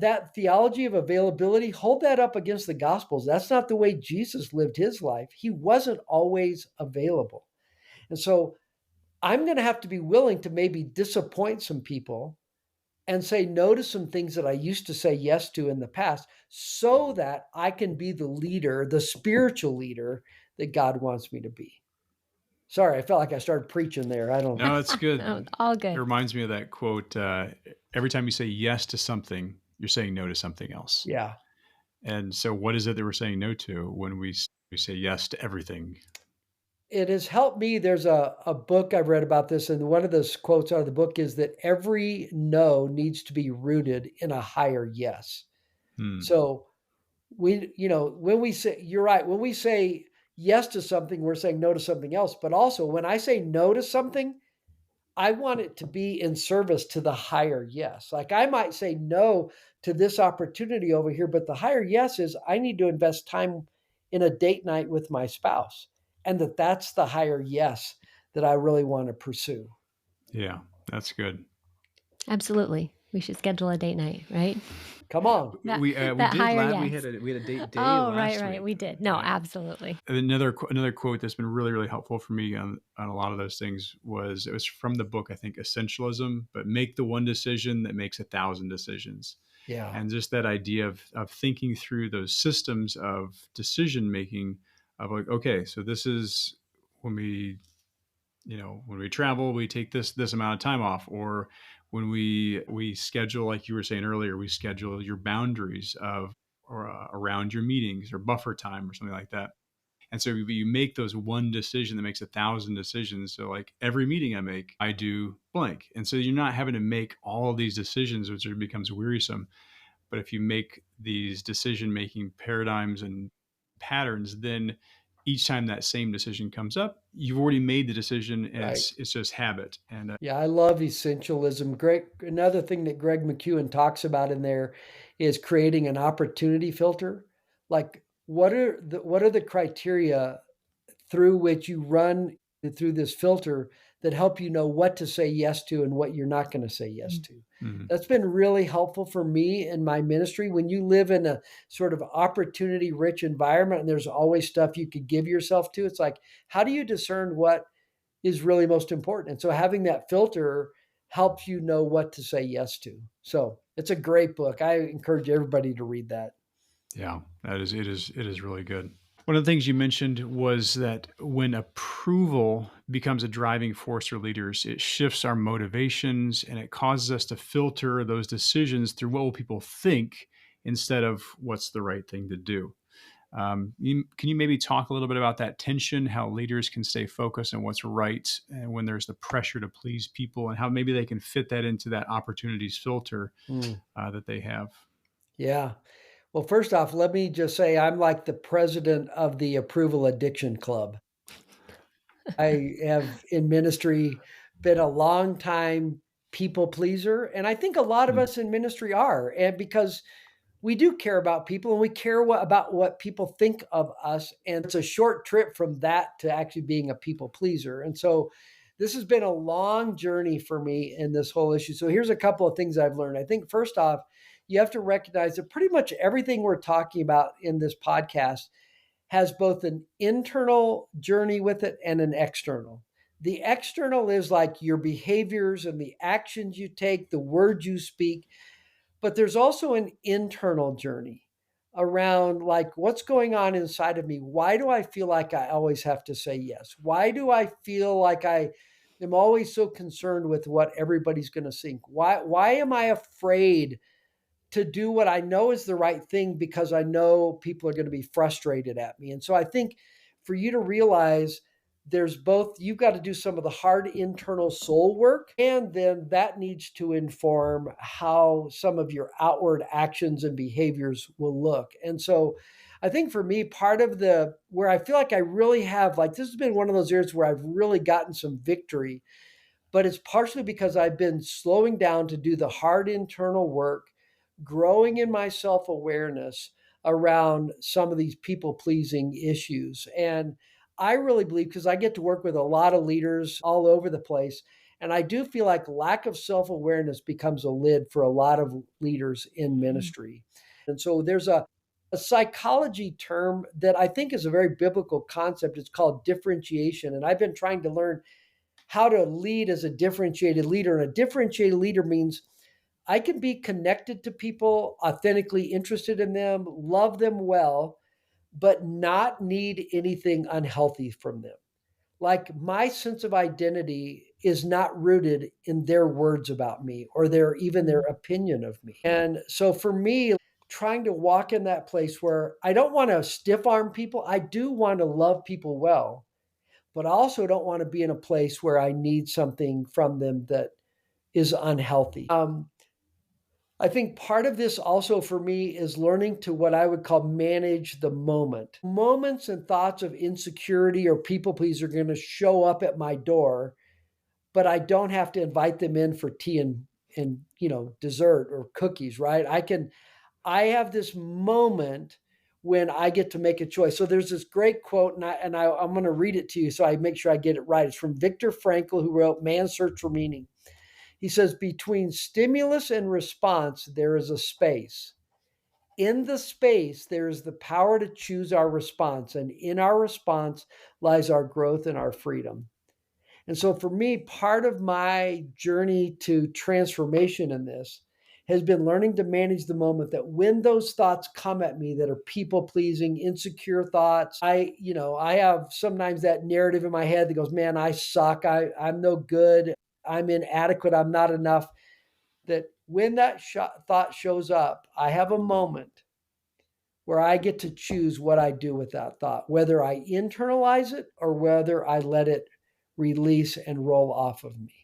that theology of availability, hold that up against the Gospels. That's not the way Jesus lived his life. He wasn't always available. And so I'm going to have to be willing to maybe disappoint some people and say no to some things that I used to say yes to in the past so that I can be the leader, the spiritual leader that God wants me to be. Sorry, I felt like I started preaching there. I don't. No, it's No, good. all It good. reminds me of that quote, every time you say yes to something, you're saying no to something else. Yeah. And so what is it that we're saying no to when we say yes to everything? It has helped me. There's a book I've read about this, and one of those quotes out of the book is that every no needs to be rooted in a higher yes. Hmm. So when we say, you're right, when we say yes to something, we're saying no to something else. But also, when I say no to something, I want it to be in service to the higher yes. Like I might say no to this opportunity over here, but the higher yes is I need to invest time in a date night with my spouse. And that's the higher yes that I really want to pursue. Yeah, that's good. Absolutely. We should schedule a date night, right? Come on. That We that did higher last. yes. We had a date day Oh, right, last right. week. We did. No, absolutely. Another quote that's been really helpful for me on a lot of those things was it was from the book, I think, Essentialism, but make the one decision that makes 1,000 decisions. Yeah. And just that idea of thinking through those systems of decision making of like, okay, so this is when we, when we travel, we take this amount of time off, or when we schedule, like you were saying earlier, we schedule your boundaries of or around your meetings or buffer time or something like that. And so you make those one decision that makes 1,000 decisions. So like every meeting I make, I do blank. And so you're not having to make all of these decisions, which becomes wearisome. But if you make these decision making paradigms and patterns, then each time that same decision comes up, you've already made the decision, and Right. it's just habit. And Yeah, I love essentialism. Another thing that Greg McEwen talks about in there is creating an opportunity filter. Like what are the criteria through which you run through this filter that help you know what to say yes to and what you're not going to say yes Mm. to. mhm. That's been really helpful for me in my ministry. When you live in a sort of opportunity rich environment and there's always stuff you could give yourself to, it's like, how do you discern what is really most important? And so having that filter helps you know what to say yes to. So it's a great book. I encourage everybody to read that. Yeah, it is really good. One of the things you mentioned was that when approval becomes a driving force for leaders, it shifts our motivations and it causes us to filter those decisions through what will people think instead of what's the right thing to do. Can you maybe talk a little bit about that tension, how leaders can stay focused on what's right and when there's the pressure to please people, and how maybe they can fit that into that opportunities filter Mm, that they have? yeah. Well, first off, let me just say I'm like the president of the Approval Addiction Club. I have in ministry been a long time people pleaser. And I think a lot of Mm, us in ministry are. And because we do care about people and we care about what people think of us. And it's a short trip from that to actually being a people pleaser. And so this has been a long journey for me in this whole issue. So here's a couple of things I've learned. I think first off, you have to recognize that pretty much everything we're talking about in this podcast has both an internal journey with it and an external. The external is like your behaviors and the actions you take, the words you speak, but there's also an internal journey around like what's going on inside of me. Why do I feel like I always have to say yes? Why do I feel like I am always so concerned with what everybody's going to think? Why am I afraid to do what I know is the right thing because I know people are going to be frustrated at me? And so I think for you to realize there's both, you've got to do some of the hard internal soul work, and then that needs to inform how some of your outward actions and behaviors will look. And so I think for me, part of the where I feel like I really have, like, this has been one of those areas where I've really gotten some victory, but it's partially because I've been slowing down to do the hard internal work, growing in my self awareness around some of these people pleasing issues. And I really believe, because I get to work with a lot of leaders all over the place, and I do feel like lack of self awareness becomes a lid for a lot of leaders in Mm. ministry. And so there's a psychology term that I think is a very biblical concept. It's called differentiation. And I've been trying to learn how to lead as a differentiated leader. And a differentiated leader means I can be connected to people, authentically interested in them, love them well, but not need anything unhealthy from them. Like my sense of identity is not rooted in their words about me or their Mm. opinion of me. And so for me, trying to walk in that place where I don't want to stiff arm people, I do want to love people well, but I also don't want to be in a place where I need something from them that is unhealthy. I think part of this also for me is learning to what I would call manage the moment. Moments and thoughts of insecurity or people please are going to show up at my door, but I don't have to invite them in for tea and dessert or cookies, right? I have this moment when I get to make a choice. So there's this great quote, I'm going to read it to you so I make sure I get it right. It's from Viktor Frankl, who wrote Man's Search for Meaning. He says, between stimulus and response, there is a space. In the space, there is the power to choose our response. And in our response lies our growth and our freedom. And so for me, part of my journey to transformation in this has been learning to manage the moment, that when those thoughts come at me that are people pleasing, insecure thoughts, I have sometimes that narrative in my head that goes, man, I suck. I'm no good. I'm inadequate. I'm not enough. That when that thought shows up, I have a moment where I get to choose what I do with that thought, whether I internalize it or whether I let it release and roll off of me.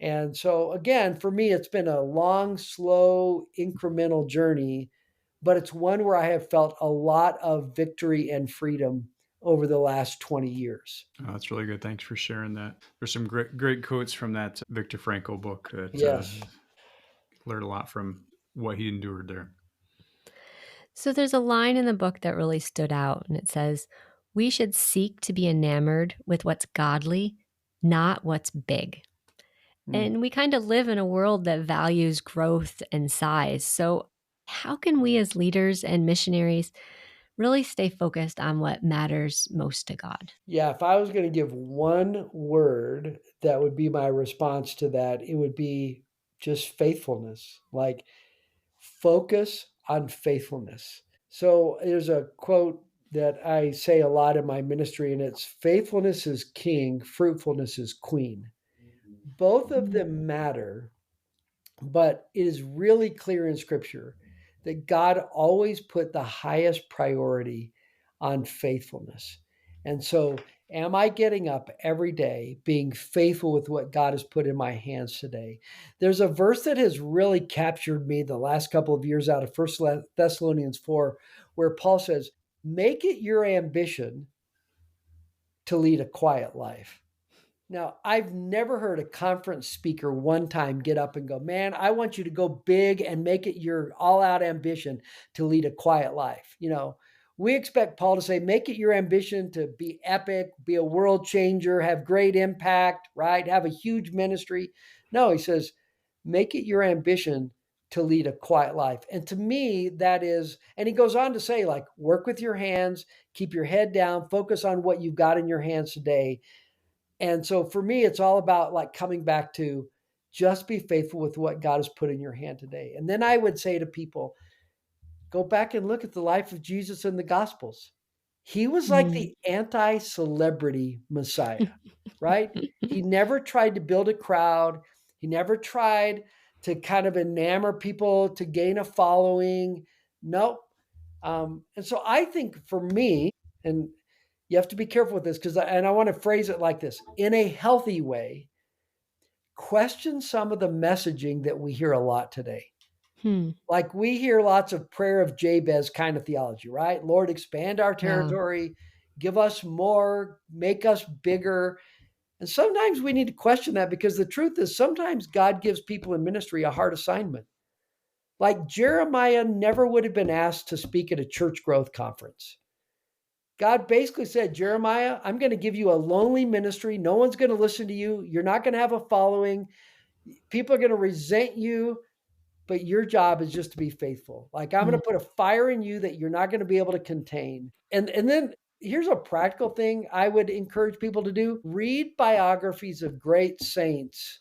And so, again, for me, it's been a long, slow, incremental journey, but it's one where I have felt a lot of victory and freedom over the last 20 years. Oh, that's really good. Thanks for sharing that. There's some great quotes from that Viktor Frankl book that Yes. learned a lot from what he endured there. So there's a line in the book that really stood out, and it says, "We should seek to be enamored with what's godly, not what's big." Mm. And we kind of live in a world that values growth and size. So, how can we as leaders and missionaries really stay focused on what matters most to God? Yeah, if I was going to give one word that would be my response to that, it would be just faithfulness. Like, focus on faithfulness. So there's a quote that I say a lot in my ministry, and it's faithfulness is king, fruitfulness is queen. Both of Mm. them matter, but it is really clear in scripture that God always put the highest priority on faithfulness. And so, am I getting up every day being faithful with what God has put in my hands today? There's a verse that has really captured me the last couple of years out of First Thessalonians 4, where Paul says, make it your ambition to lead a quiet life. Now, I've never heard a conference speaker one time get up and go, man, I want you to go big and make it your all out ambition to lead a quiet life. We expect Paul to say, make it your ambition to be epic, be a world changer, have great impact, right? Have a huge ministry. No, he says, make it your ambition to lead a quiet life. And to me, that is, and he goes on to say, like, work with your hands, keep your head down, focus on what you've got in your hands today. And so for me, it's all about like coming back to just be faithful with what God has put in your hand today. And then I would say to people, go back and look at the life of Jesus in the Gospels. He was like Mm. the anti celebrity Messiah, right? He never tried to build a crowd, he never tried to kind of enamor people to gain a following. Nope. And so I think for me, and you have to be careful with this because, and I want to phrase it like this in a healthy way, question some of the messaging that we hear a lot today. Hmm. Like we hear lots of prayer of Jabez kind of theology, right? Lord, expand our Yeah. territory, give us more, make us bigger. And sometimes we need to question that because the truth is sometimes God gives people in ministry a hard assignment. Like Jeremiah never would have been asked to speak at a church growth conference. God basically said, Jeremiah, I'm going to give you a lonely ministry. No one's going to listen to you. You're not going to have a following. People are going to resent you, but your job is just to be faithful. Like I'm going Mm. to put a fire in you that you're not going to be able to contain. And then here's a practical thing I would encourage people to do. Read biographies of great saints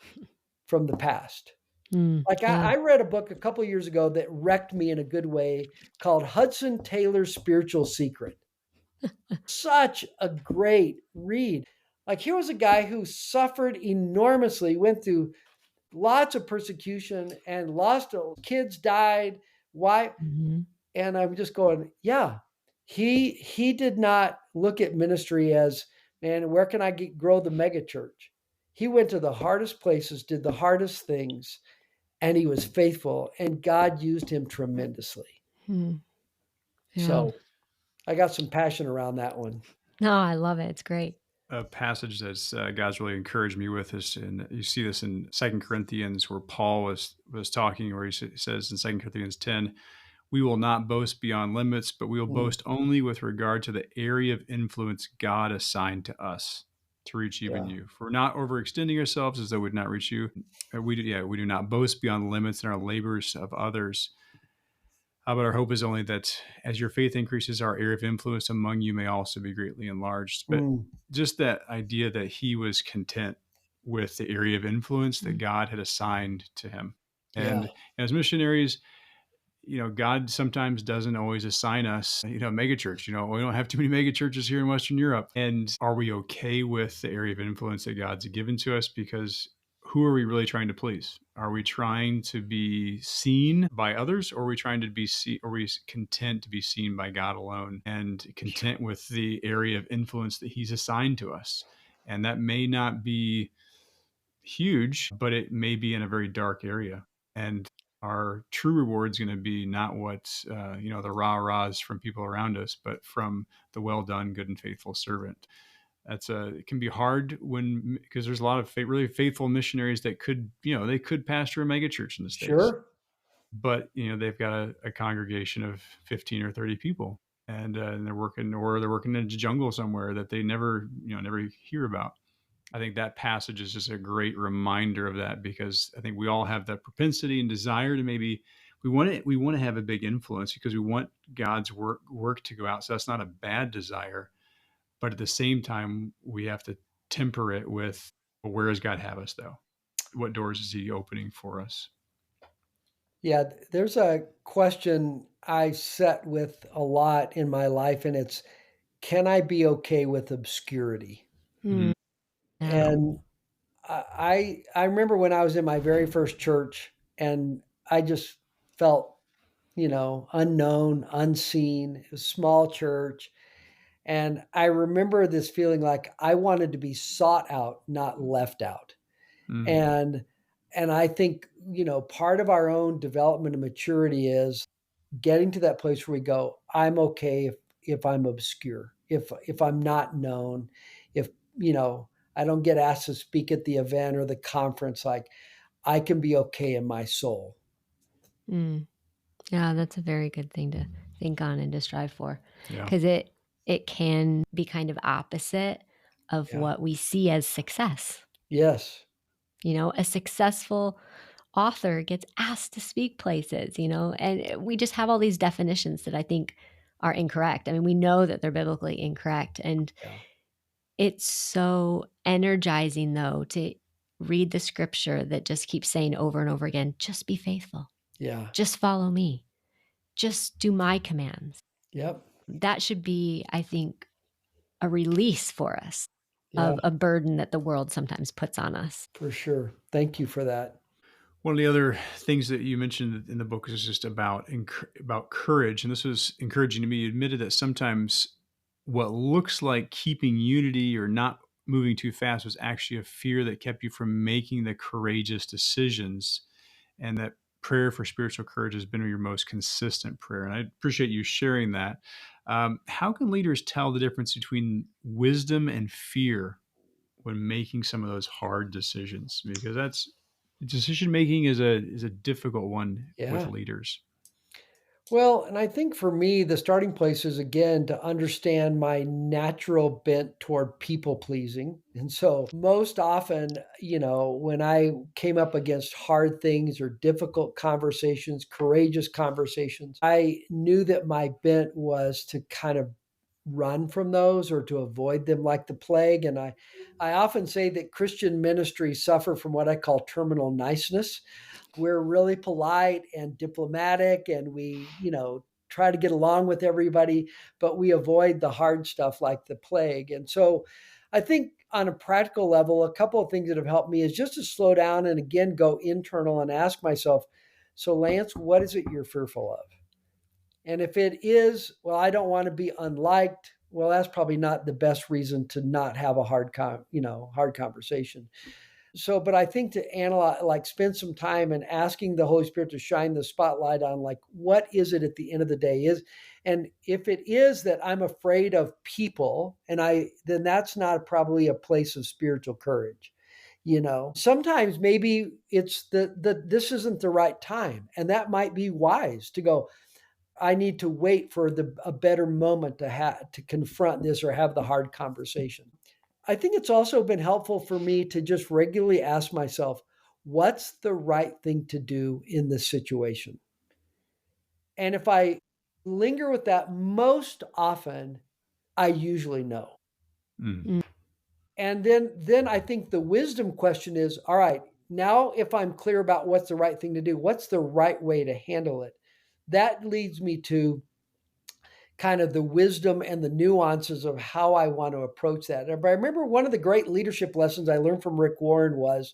from the past. Mm. Like Yeah. I read a book a couple years ago that wrecked me in a good way called Hudson Taylor's Spiritual Secret. Such a great read. Like here was a guy who suffered enormously, went through lots of persecution and lost kids died. Why? Mhm. And I'm just going, yeah. He did not look at ministry as Man, where can I grow the mega church? He went to the hardest places, did the hardest things, and he was faithful, and God used him tremendously. Hmm. Yeah. So I got some passion around that one. No, I love it. It's great. A passage that God's really encouraged me with is, and you see this in Second Corinthians, where Paul was talking, where he says in Second Corinthians 10, we will not boast beyond limits, but we will Mm, boast only with regard to the area of influence God assigned to us to reach even yeah, you. For we're not overextending ourselves as though we'd not reach you. We do not boast beyond limits in our labors of others. But our hope is only that as your faith increases, our area of influence among you may also be greatly enlarged. But mm, just that idea that he was content with the area of influence that Mm. God had assigned to him. yeah, And as missionaries, God sometimes doesn't always assign us, mega church. We don't have too many mega churches here in Western Europe. And are we okay with the area of influence that God's given to us? Because who are we really trying to please? Are we trying to be seen by others, or are we trying to are we content to be seen by God alone and content sure. with the area of influence that He's assigned to us? And that may not be huge, but it may be in a very dark area. And our true reward is going to be not what, the rah rahs from people around us, but from the well done, good and faithful servant. It can be hard because there's a lot of really faithful missionaries that they could pastor a megachurch in the States, Sure. but they've got a congregation of 15 or 30 people, and they're working in a jungle somewhere that they never hear about. I think that passage is just a great reminder of that, because I think we all have that propensity and desire to maybe we want to have a big influence because we want God's work to go out. So that's not a bad desire, but at the same time we have to temper it with, well, where does God have us though? What doors is He opening for us? Yeah, there's a question I set with a lot in my life, and it's, can I be okay with obscurity? Mm. Mhm. Yeah. Yeah. And I remember when I was in my very first church, and I just felt, unknown, unseen. It was a small church. And I remember this feeling like I wanted to be sought out, not left out. Mm. And and I think, part of our own development and maturity is getting to that place where we go, I'm okay if I'm obscure, if I'm not known, if, I don't get asked to speak at the event or the conference, like I can be okay in my soul. Mm. Yeah, that's a very good thing to think on and to strive for, Yeah. because it can be kind of opposite of Yeah. what we see as success. Yes. A successful author gets asked to speak places, and we just have all these definitions that I think are incorrect. I mean, we know that they're biblically incorrect, and Yeah. it's so energizing though to read the scripture that just keeps saying over and over again, just be faithful, Yeah. just follow me, just do my commands. Yep. That should be, I think, a release for us Yeah, of a burden that the world sometimes puts on us. for sure. Thank you for that. One of the other things that you mentioned in the book is just about courage, and this was encouraging to me. You admitted that sometimes what looks like keeping unity or not moving too fast was actually a fear that kept you from making the courageous decisions, and that prayer for spiritual courage has been your most consistent prayer. And I appreciate you sharing that. How can leaders tell the difference between wisdom and fear when making some of those hard decisions? Because that's decision making is a difficult one with Yeah. leaders. Well, and I think for me, the starting place is again to understand my natural bent toward people pleasing. And so, most often, when I came up against hard things or difficult conversations, courageous conversations, I knew that my bent was to kind of run from those or to avoid them like the plague. And I often say that Christian ministries suffer from what I call terminal niceness. We're really polite and diplomatic, and we, try to get along with everybody, but we avoid the hard stuff like the plague. And so I think on a practical level, a couple of things that have helped me is just to slow down and again go internal and ask myself, so Lance, what is it you're fearful of? And if it is, well, I don't want to be unliked, well, that's probably not the best reason to not have a hard conversation. So, but I think to analyze, like spend some time and asking the Holy Spirit to shine the spotlight on, like, what is it at the end of the day is, and if it is that I'm afraid of people, then that's not probably a place of spiritual courage. Sometimes maybe it's this isn't the right time, and that might be wise to go. I need to wait for a better moment to confront this or have the hard conversation. I think it's also been helpful for me to just regularly ask myself, what's the right thing to do in this situation? And if I linger with that, most often I usually know. Mm. Mm. And then I think the wisdom question is, all right, now if I'm clear about what's the right thing to do, what's the right way to handle it? That leads me to kind of the wisdom and the nuances of how I want to approach that. But I remember one of the great leadership lessons I learned from Rick Warren was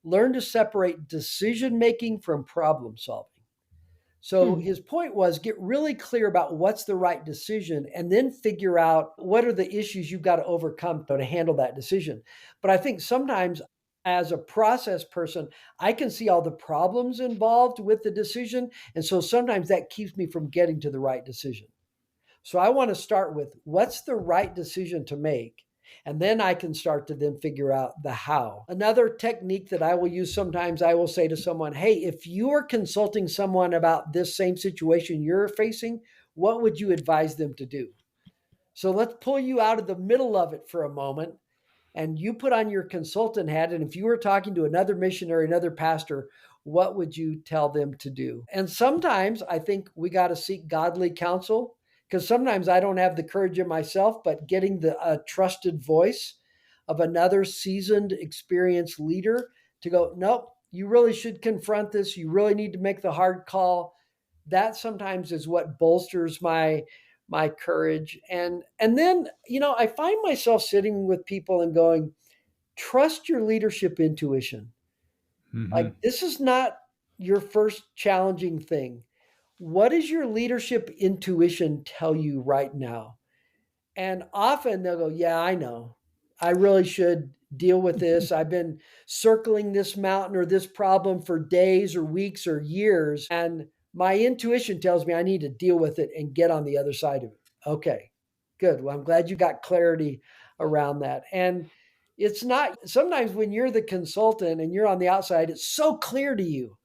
learn to separate decision making from problem solving. So Hmm. his point was get really clear about what's the right decision and then figure out what are the issues you've got to overcome to handle that decision. But I think sometimes as a process person, I can see all the problems involved with the decision. And so sometimes that keeps me from getting to the right decision. So I want to start with what's the right decision to make? And then I can start to then figure out the how. Another technique that I will use sometimes, I will say to someone, hey, if you are consulting someone about this same situation you're facing, what would you advise them to do? So let's pull you out of the middle of it for a moment and you put on your consultant hat. And if you were talking to another missionary, another pastor, what would you tell them to do? And sometimes I think we got to seek godly counsel because sometimes I don't have the courage in myself, but getting the trusted voice of another seasoned, experienced leader to go, nope, you really should confront this. You really need to make the hard call. That sometimes is what bolsters my courage. And then, I find myself sitting with people and going, trust your leadership intuition. Hmm. Like, this is not your first challenging thing. What does your leadership intuition tell you right now? And often they'll go, yeah, I know. I really should deal with this. I've been circling this mountain or this problem for days or weeks or years. And my intuition tells me I need to deal with it and get on the other side of it. Okay, good. Well, I'm glad you got clarity around that. And it's not sometimes when you're the consultant and you're on the outside, it's so clear to you.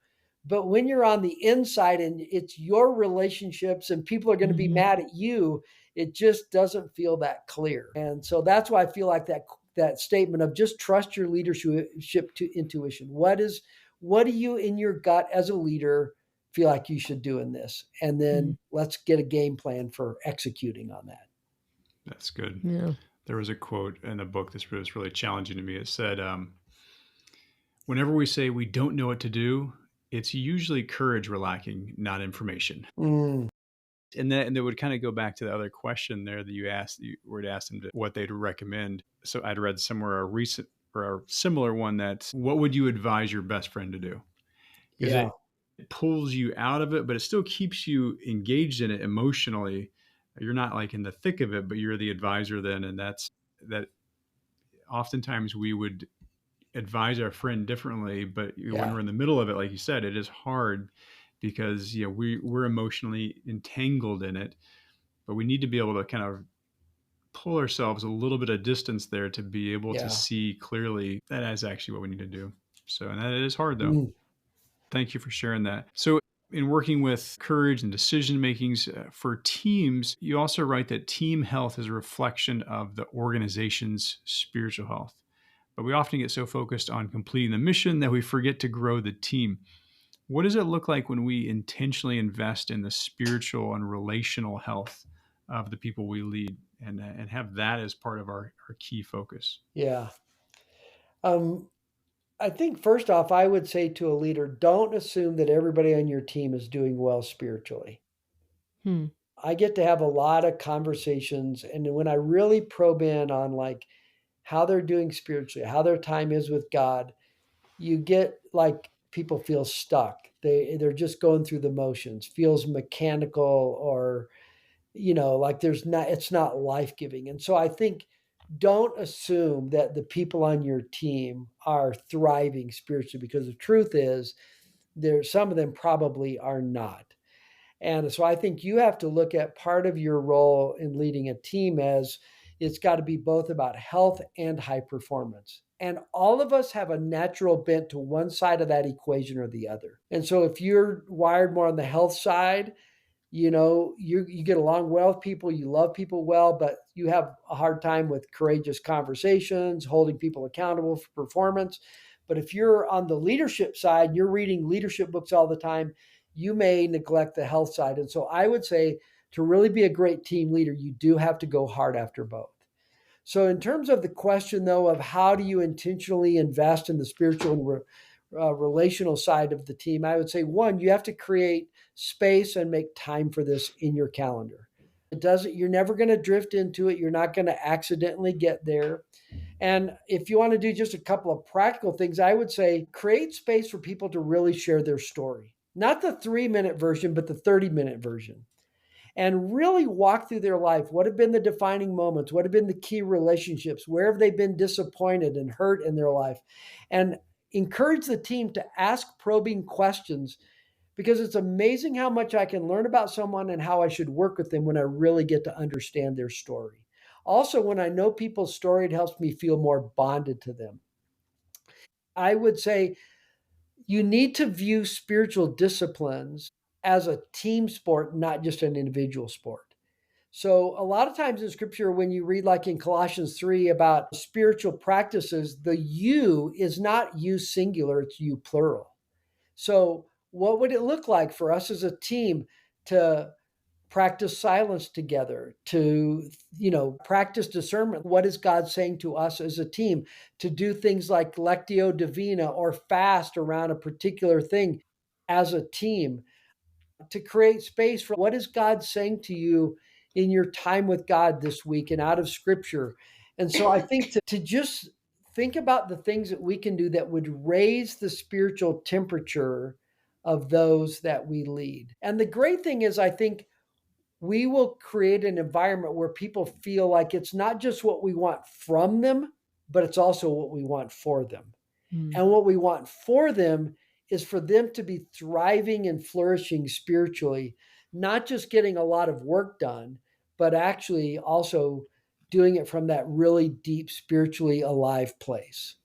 But when you're on the inside and it's your relationships and people are going to be Mhm. mad at you, it just doesn't feel that clear. And so that's why I feel like that statement of just trust your leadership to intuition. What do you in your gut as a leader feel like you should do in this? And Mm. then let's get a game plan for executing on that. That's good. Yeah. There was a quote in a book that was really challenging to me. It said, whenever we say we don't know what to do, it's usually courage we're lacking, not information. Mm, And that would kind of go back to the other question there that you were to ask them what they'd recommend. So I'd read somewhere a recent or a similar one that's what would you advise your best friend to do? Because yeah. it pulls you out of it, but it still keeps you engaged in it emotionally. You're not like in the thick of it, but you're the advisor then. And that oftentimes we would advise our friend differently, but when Yeah. we're in the middle of it, like you said, it is hard because we're emotionally entangled in it, but we need to be able to kind of pull ourselves a little bit of distance there to be able to Yeah. see clearly that is actually what we need to do. So, and that is hard though. Mm, Thank you for sharing that. So, in working with courage and decision makings for teams, you also write that team health is a reflection of the organization's spiritual health. But we often get so focused on completing the mission that we forget to grow the team. What does it look like when we intentionally invest in the spiritual and relational health of the people we lead and have that as part of our key focus? yeah. Um, I think first off, I would say to a leader, don't assume that everybody on your team is doing well spiritually. Hmm. I get to have a lot of conversations, and when I really probe in on like how they're doing spiritually, how their time is with God, you get like people feel stuck. They're just going through the motions, feels mechanical or like it's not life giving. And so I think don't assume that the people on your team are thriving spiritually, because the truth is some of them probably are not. And so I think you have to look at part of your role in leading a team as it's got to be both about health and high performance. And all of us have a natural bent to one side of that equation or the other. And so if you're wired more on the health side, you get along well with people, you love people well, but you have a hard time with courageous conversations, holding people accountable for performance. But if you're on the leadership side, you're reading leadership books all the time, you may neglect the health side. And so I would say, to really be a great team leader, you do have to go hard after both. So, in terms of the question, though, of how do you intentionally invest in the spiritual and relational side of the team, I would say, one, you have to create space and make time for this in your calendar. You're never going to drift into it. You're not going to accidentally get there. And if you want to do just a couple of practical things, I would say create space for people to really share their story. Not the 3-minute version, but the 30-minute version, and really walk through their life. What have been the defining moments? What have been the key relationships? Where have they been disappointed and hurt in their life? And encourage the team to ask probing questions, because it's amazing how much I can learn about someone and how I should work with them when I really get to understand their story. Also, when I know people's story, it helps me feel more bonded to them. I would say you need to view spiritual disciplines as a team sport, not just an individual sport. So, a lot of times in scripture, when you read, like in Colossians 3, about spiritual practices, the you is not you singular, it's you plural. So, what would it look like for us as a team to practice silence together, to practice discernment? What is God saying to us as a team? To do things like lectio divina, or fast around a particular thing as a team, to create space for what is God saying to you in your time with God this week and out of scripture. And so I think to just think about the things that we can do that would raise the spiritual temperature of those that we lead. And the great thing is, I think we will create an environment where people feel like it's not just what we want from them, but it's also what we want for them. Mm. And what we want for them is for them to be thriving and flourishing spiritually, not just getting a lot of work done, but actually also doing it from that really deep, spiritually alive place.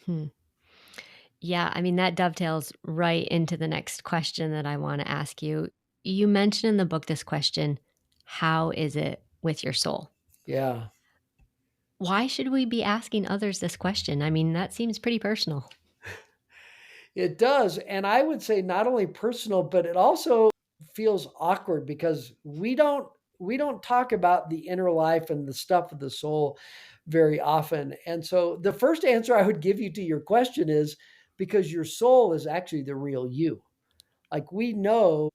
Hmm. Yeah, I mean, that dovetails right into the next question that I want to ask you. You mentioned in the book this question: how is it with your soul? Yeah, Why should we be asking others this question? I mean, that seems pretty personal. it does. And I would say not only personal, but it also feels awkward, because we don't talk about the inner life and the stuff of the soul very often. And so the first answer I would give you to your question is because your soul is actually the real you. Like, we know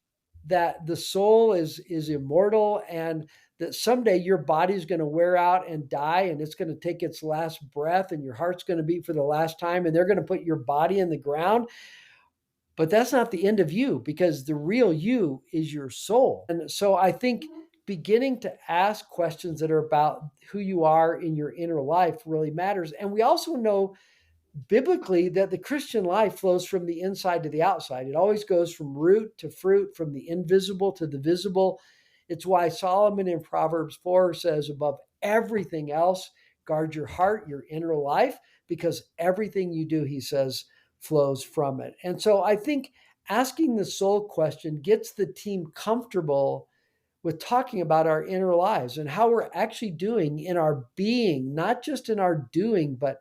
that the soul is immortal, and that someday your body's going to wear out and die, and it's going to take its last breath, and your heart's going to beat for the last time, and they're going to put your body in the ground. But that's not the end of you, because the real you is your soul. And so I think beginning to ask questions that are about who you are in your inner life really matters. And we also know biblically that the Christian life flows from the inside to the outside. It always goes from root to fruit, from the invisible to the visible. It's why Solomon in Proverbs 4 says, above everything else, guard your heart, your inner life, because everything you do, he says, flows from it. And so I think asking the soul question gets the team comfortable with talking about our inner lives and how we're actually doing in our being, not just in our doing, but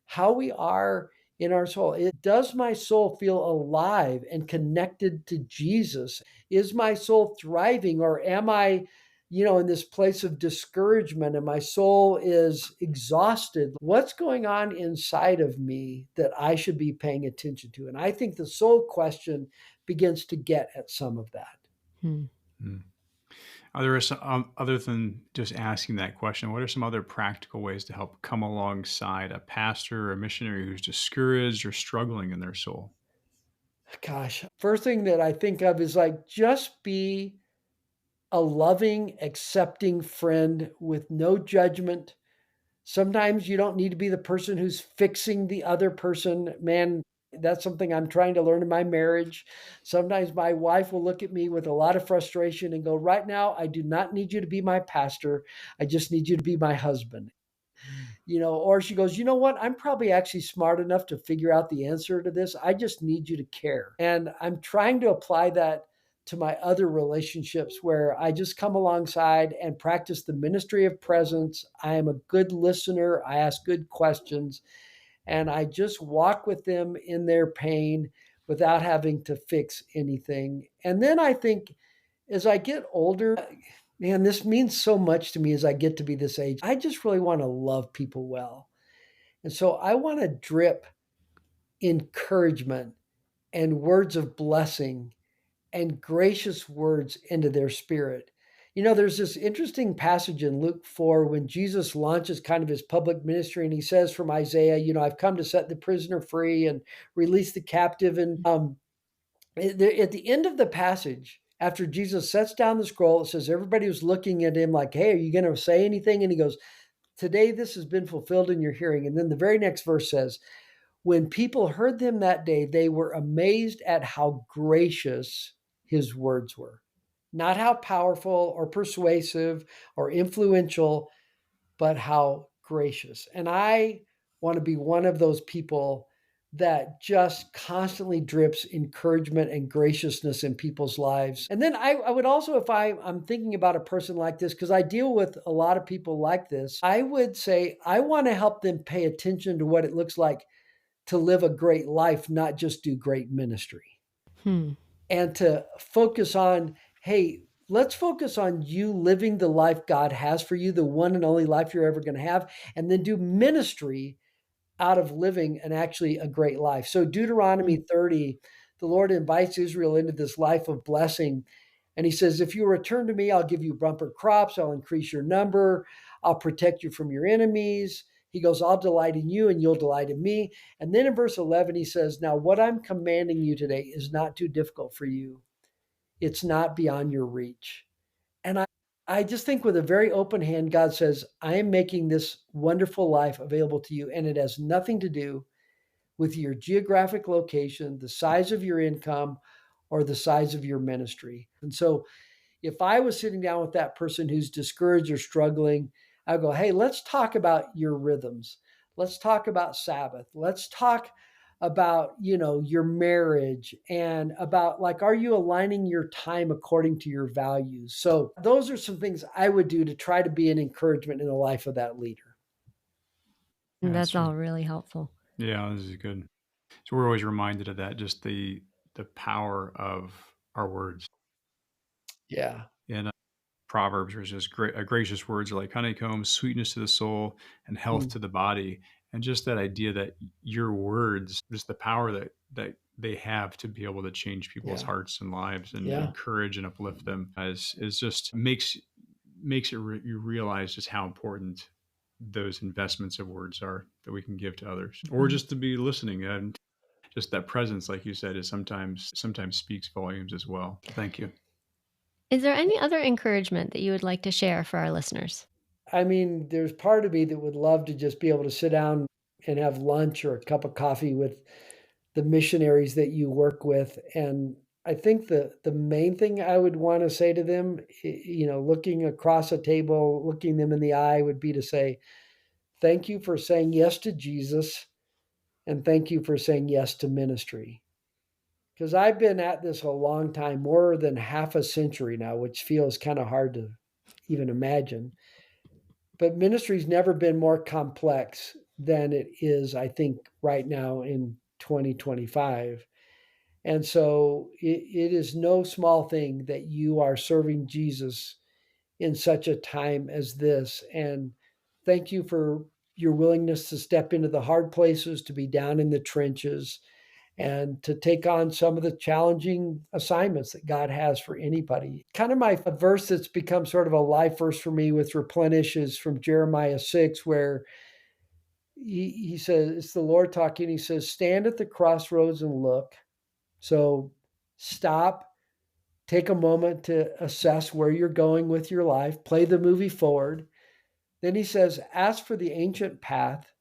how we are in our soul. Does my soul feel alive and connected to Jesus? Is my soul thriving, or am I, in this place of discouragement and my soul is exhausted? What's going on inside of me that I should be paying attention to? And I think the soul question begins to get at some of that. Hmm. Hmm. Are there some, other than just asking that question, what are some other practical ways to help come alongside a pastor or a missionary who's discouraged or struggling in their soul? Gosh, first thing that I think of is like, just be a loving, accepting friend with no judgment. Sometimes you don't need to be the person who's fixing the other person. Man, that's something I'm trying to learn in my marriage. Sometimes my wife will look at me with a lot of frustration and go, "Right now, I do not need you to be my pastor. I just need you to be my husband." Or she goes, "You know what? I'm probably actually smart enough to figure out the answer to this. I just need you to care." And I'm trying to apply that to my other relationships where I just come alongside and practice the ministry of presence. I am a good listener. I ask good questions and I just walk with them in their pain without having to fix anything. And then I think as I get older, man, this means so much to me as I get to be this age. I just really want to love people well. And so I want to drip encouragement and words of blessing and gracious words into their spirit. There's this interesting passage in Luke 4 when Jesus launches kind of his public ministry, and he says from Isaiah, I've come to set the prisoner free and release the captive. And at the end of the passage, after Jesus sets down the scroll, it says everybody was looking at him like, "Hey, are you going to say anything?" And he goes, "Today this has been fulfilled in your hearing." And then the very next verse says, "When people heard them that day, they were amazed at how gracious his words were." Not how powerful or persuasive or influential, but how gracious. And I want to be one of those people that just constantly drips encouragement and graciousness in people's lives. And then I would also, if I'm thinking about a person like this, because I deal with a lot of people like this, I would say I want to help them pay attention to what it looks like to live a great life, not just do great ministry. Hmm. And to focus on, hey, let's focus on you living the life God has for you, the one and only life you're ever going to have, and then do ministry out of living and actually a great life. So Deuteronomy 30, the Lord invites Israel into this life of blessing. And he says, if you return to me, I'll give you bumper crops. I'll increase your number. I'll protect you from your enemies. He goes, I'll delight in you and you'll delight in me. And then in verse 11, he says, now what I'm commanding you today is not too difficult for you. It's not beyond your reach. And I just think with a very open hand, God says, I am making this wonderful life available to you. And it has nothing to do with your geographic location, the size of your income, or the size of your ministry. And so if I was sitting down with that person who's discouraged or struggling, I'd go, hey, let's talk about your rhythms. Let's talk about Sabbath. Let's talk about, your marriage and about like, are you aligning your time according to your values? So those are some things I would do to try to be an encouragement in the life of that leader. That's all really helpful. Yeah, this is good. So we're always reminded of that, just the power of our words. Yeah. In Proverbs, there's just gracious words are like honeycomb, sweetness to the soul, and health to the body. And just that idea that your words, just the power that they have to be able to change people's Yeah. hearts and lives and Yeah. encourage and uplift them, is just makes you realize just how important those investments of words are that we can give to others, or just to be listening. And just that presence, like you said, is sometimes speaks volumes as well. Thank you. Is there any other encouragement that you would like to share for our listeners? I mean, there's part of me that would love to just be able to sit down and have lunch or a cup of coffee with the missionaries that you work with. And I think the main thing I would want to say to them, looking across a table, looking them in the eye would be to say, thank you for saying yes to Jesus and thank you for saying yes to ministry. Because I've been at this a long time, more than half a century now, which feels kind of hard to even imagine. But ministry's never been more complex than it is, I think, right now in 2025. And so it is no small thing that you are serving Jesus in such a time as this. And thank you for your willingness to step into the hard places, to be down in the trenches, and to take on some of the challenging assignments that God has for anybody. Kind of my verse that's become sort of a life verse for me with Replenish is from Jeremiah 6, where he says, it's the Lord talking. He says, stand at the crossroads and look. So stop, take a moment to assess where you're going with your life, play the movie forward. Then he says, ask for the ancient path,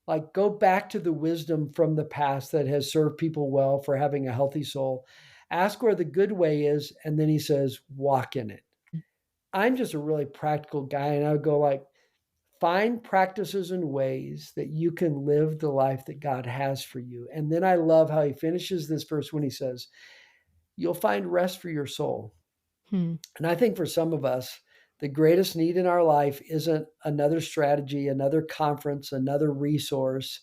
like go back to the wisdom from the past that has served people well for having a healthy soul. Ask where the good way is. And then he says, walk in it. I'm just a really practical guy. And I would go like, find practices and ways that you can live the life that God has for you. And then I love how he finishes this verse when he says, you'll find rest for your soul. Hmm. And I think for some of us, the greatest need in our life isn't another strategy, another conference, another resource.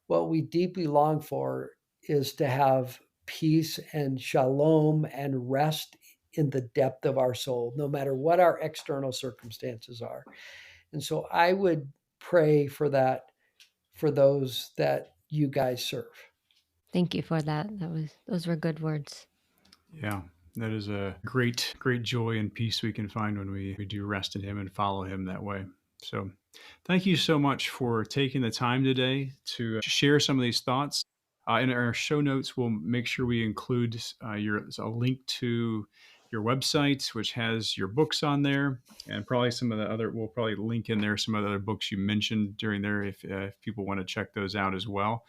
What we deeply long for is to have peace and shalom and rest in the depth of our soul, no matter what our external circumstances are. And so I would pray for that for those that you guys serve. Thank you for that. Those were good words. Yeah, that is a great, great joy and peace we can find when we do rest in him and follow him that way. So thank you so much for taking the time today to share some of these thoughts. In our show notes, we'll make sure we include a link to your website, which has your books on there, and probably some of the other, we'll probably link in there some of the other books you mentioned during there if people want to check those out as well.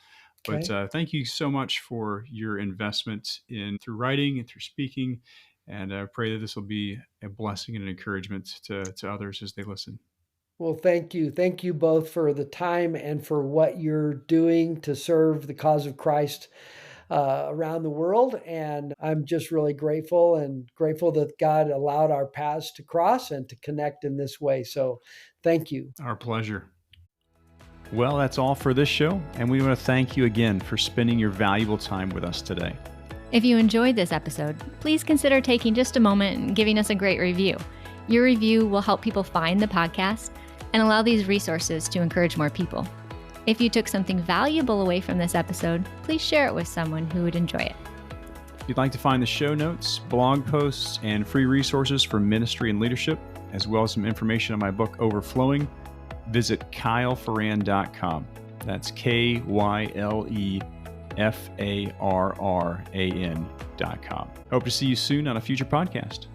Okay. But thank you so much for your investment through writing and through speaking. And I pray that this will be a blessing and an encouragement to others as they listen. Well, thank you. Thank you both for the time and for what you're doing to serve the cause of Christ around the world. And I'm just really grateful that God allowed our paths to cross and to connect in this way. So thank you. Our pleasure. Well, that's all for this show, and we want to thank you again for spending your valuable time with us today. If you enjoyed this episode, please consider taking just a moment and giving us a great review. Your review will help people find the podcast and allow these resources to encourage more people. If you took something valuable away from this episode, please share it with someone who would enjoy it. If you'd like to find the show notes, blog posts, and free resources for ministry and leadership, as well as some information on my book, Overflowing, visit kylefarran.com. That's KYLEFARRAN.com. Hope to see you soon on a future podcast.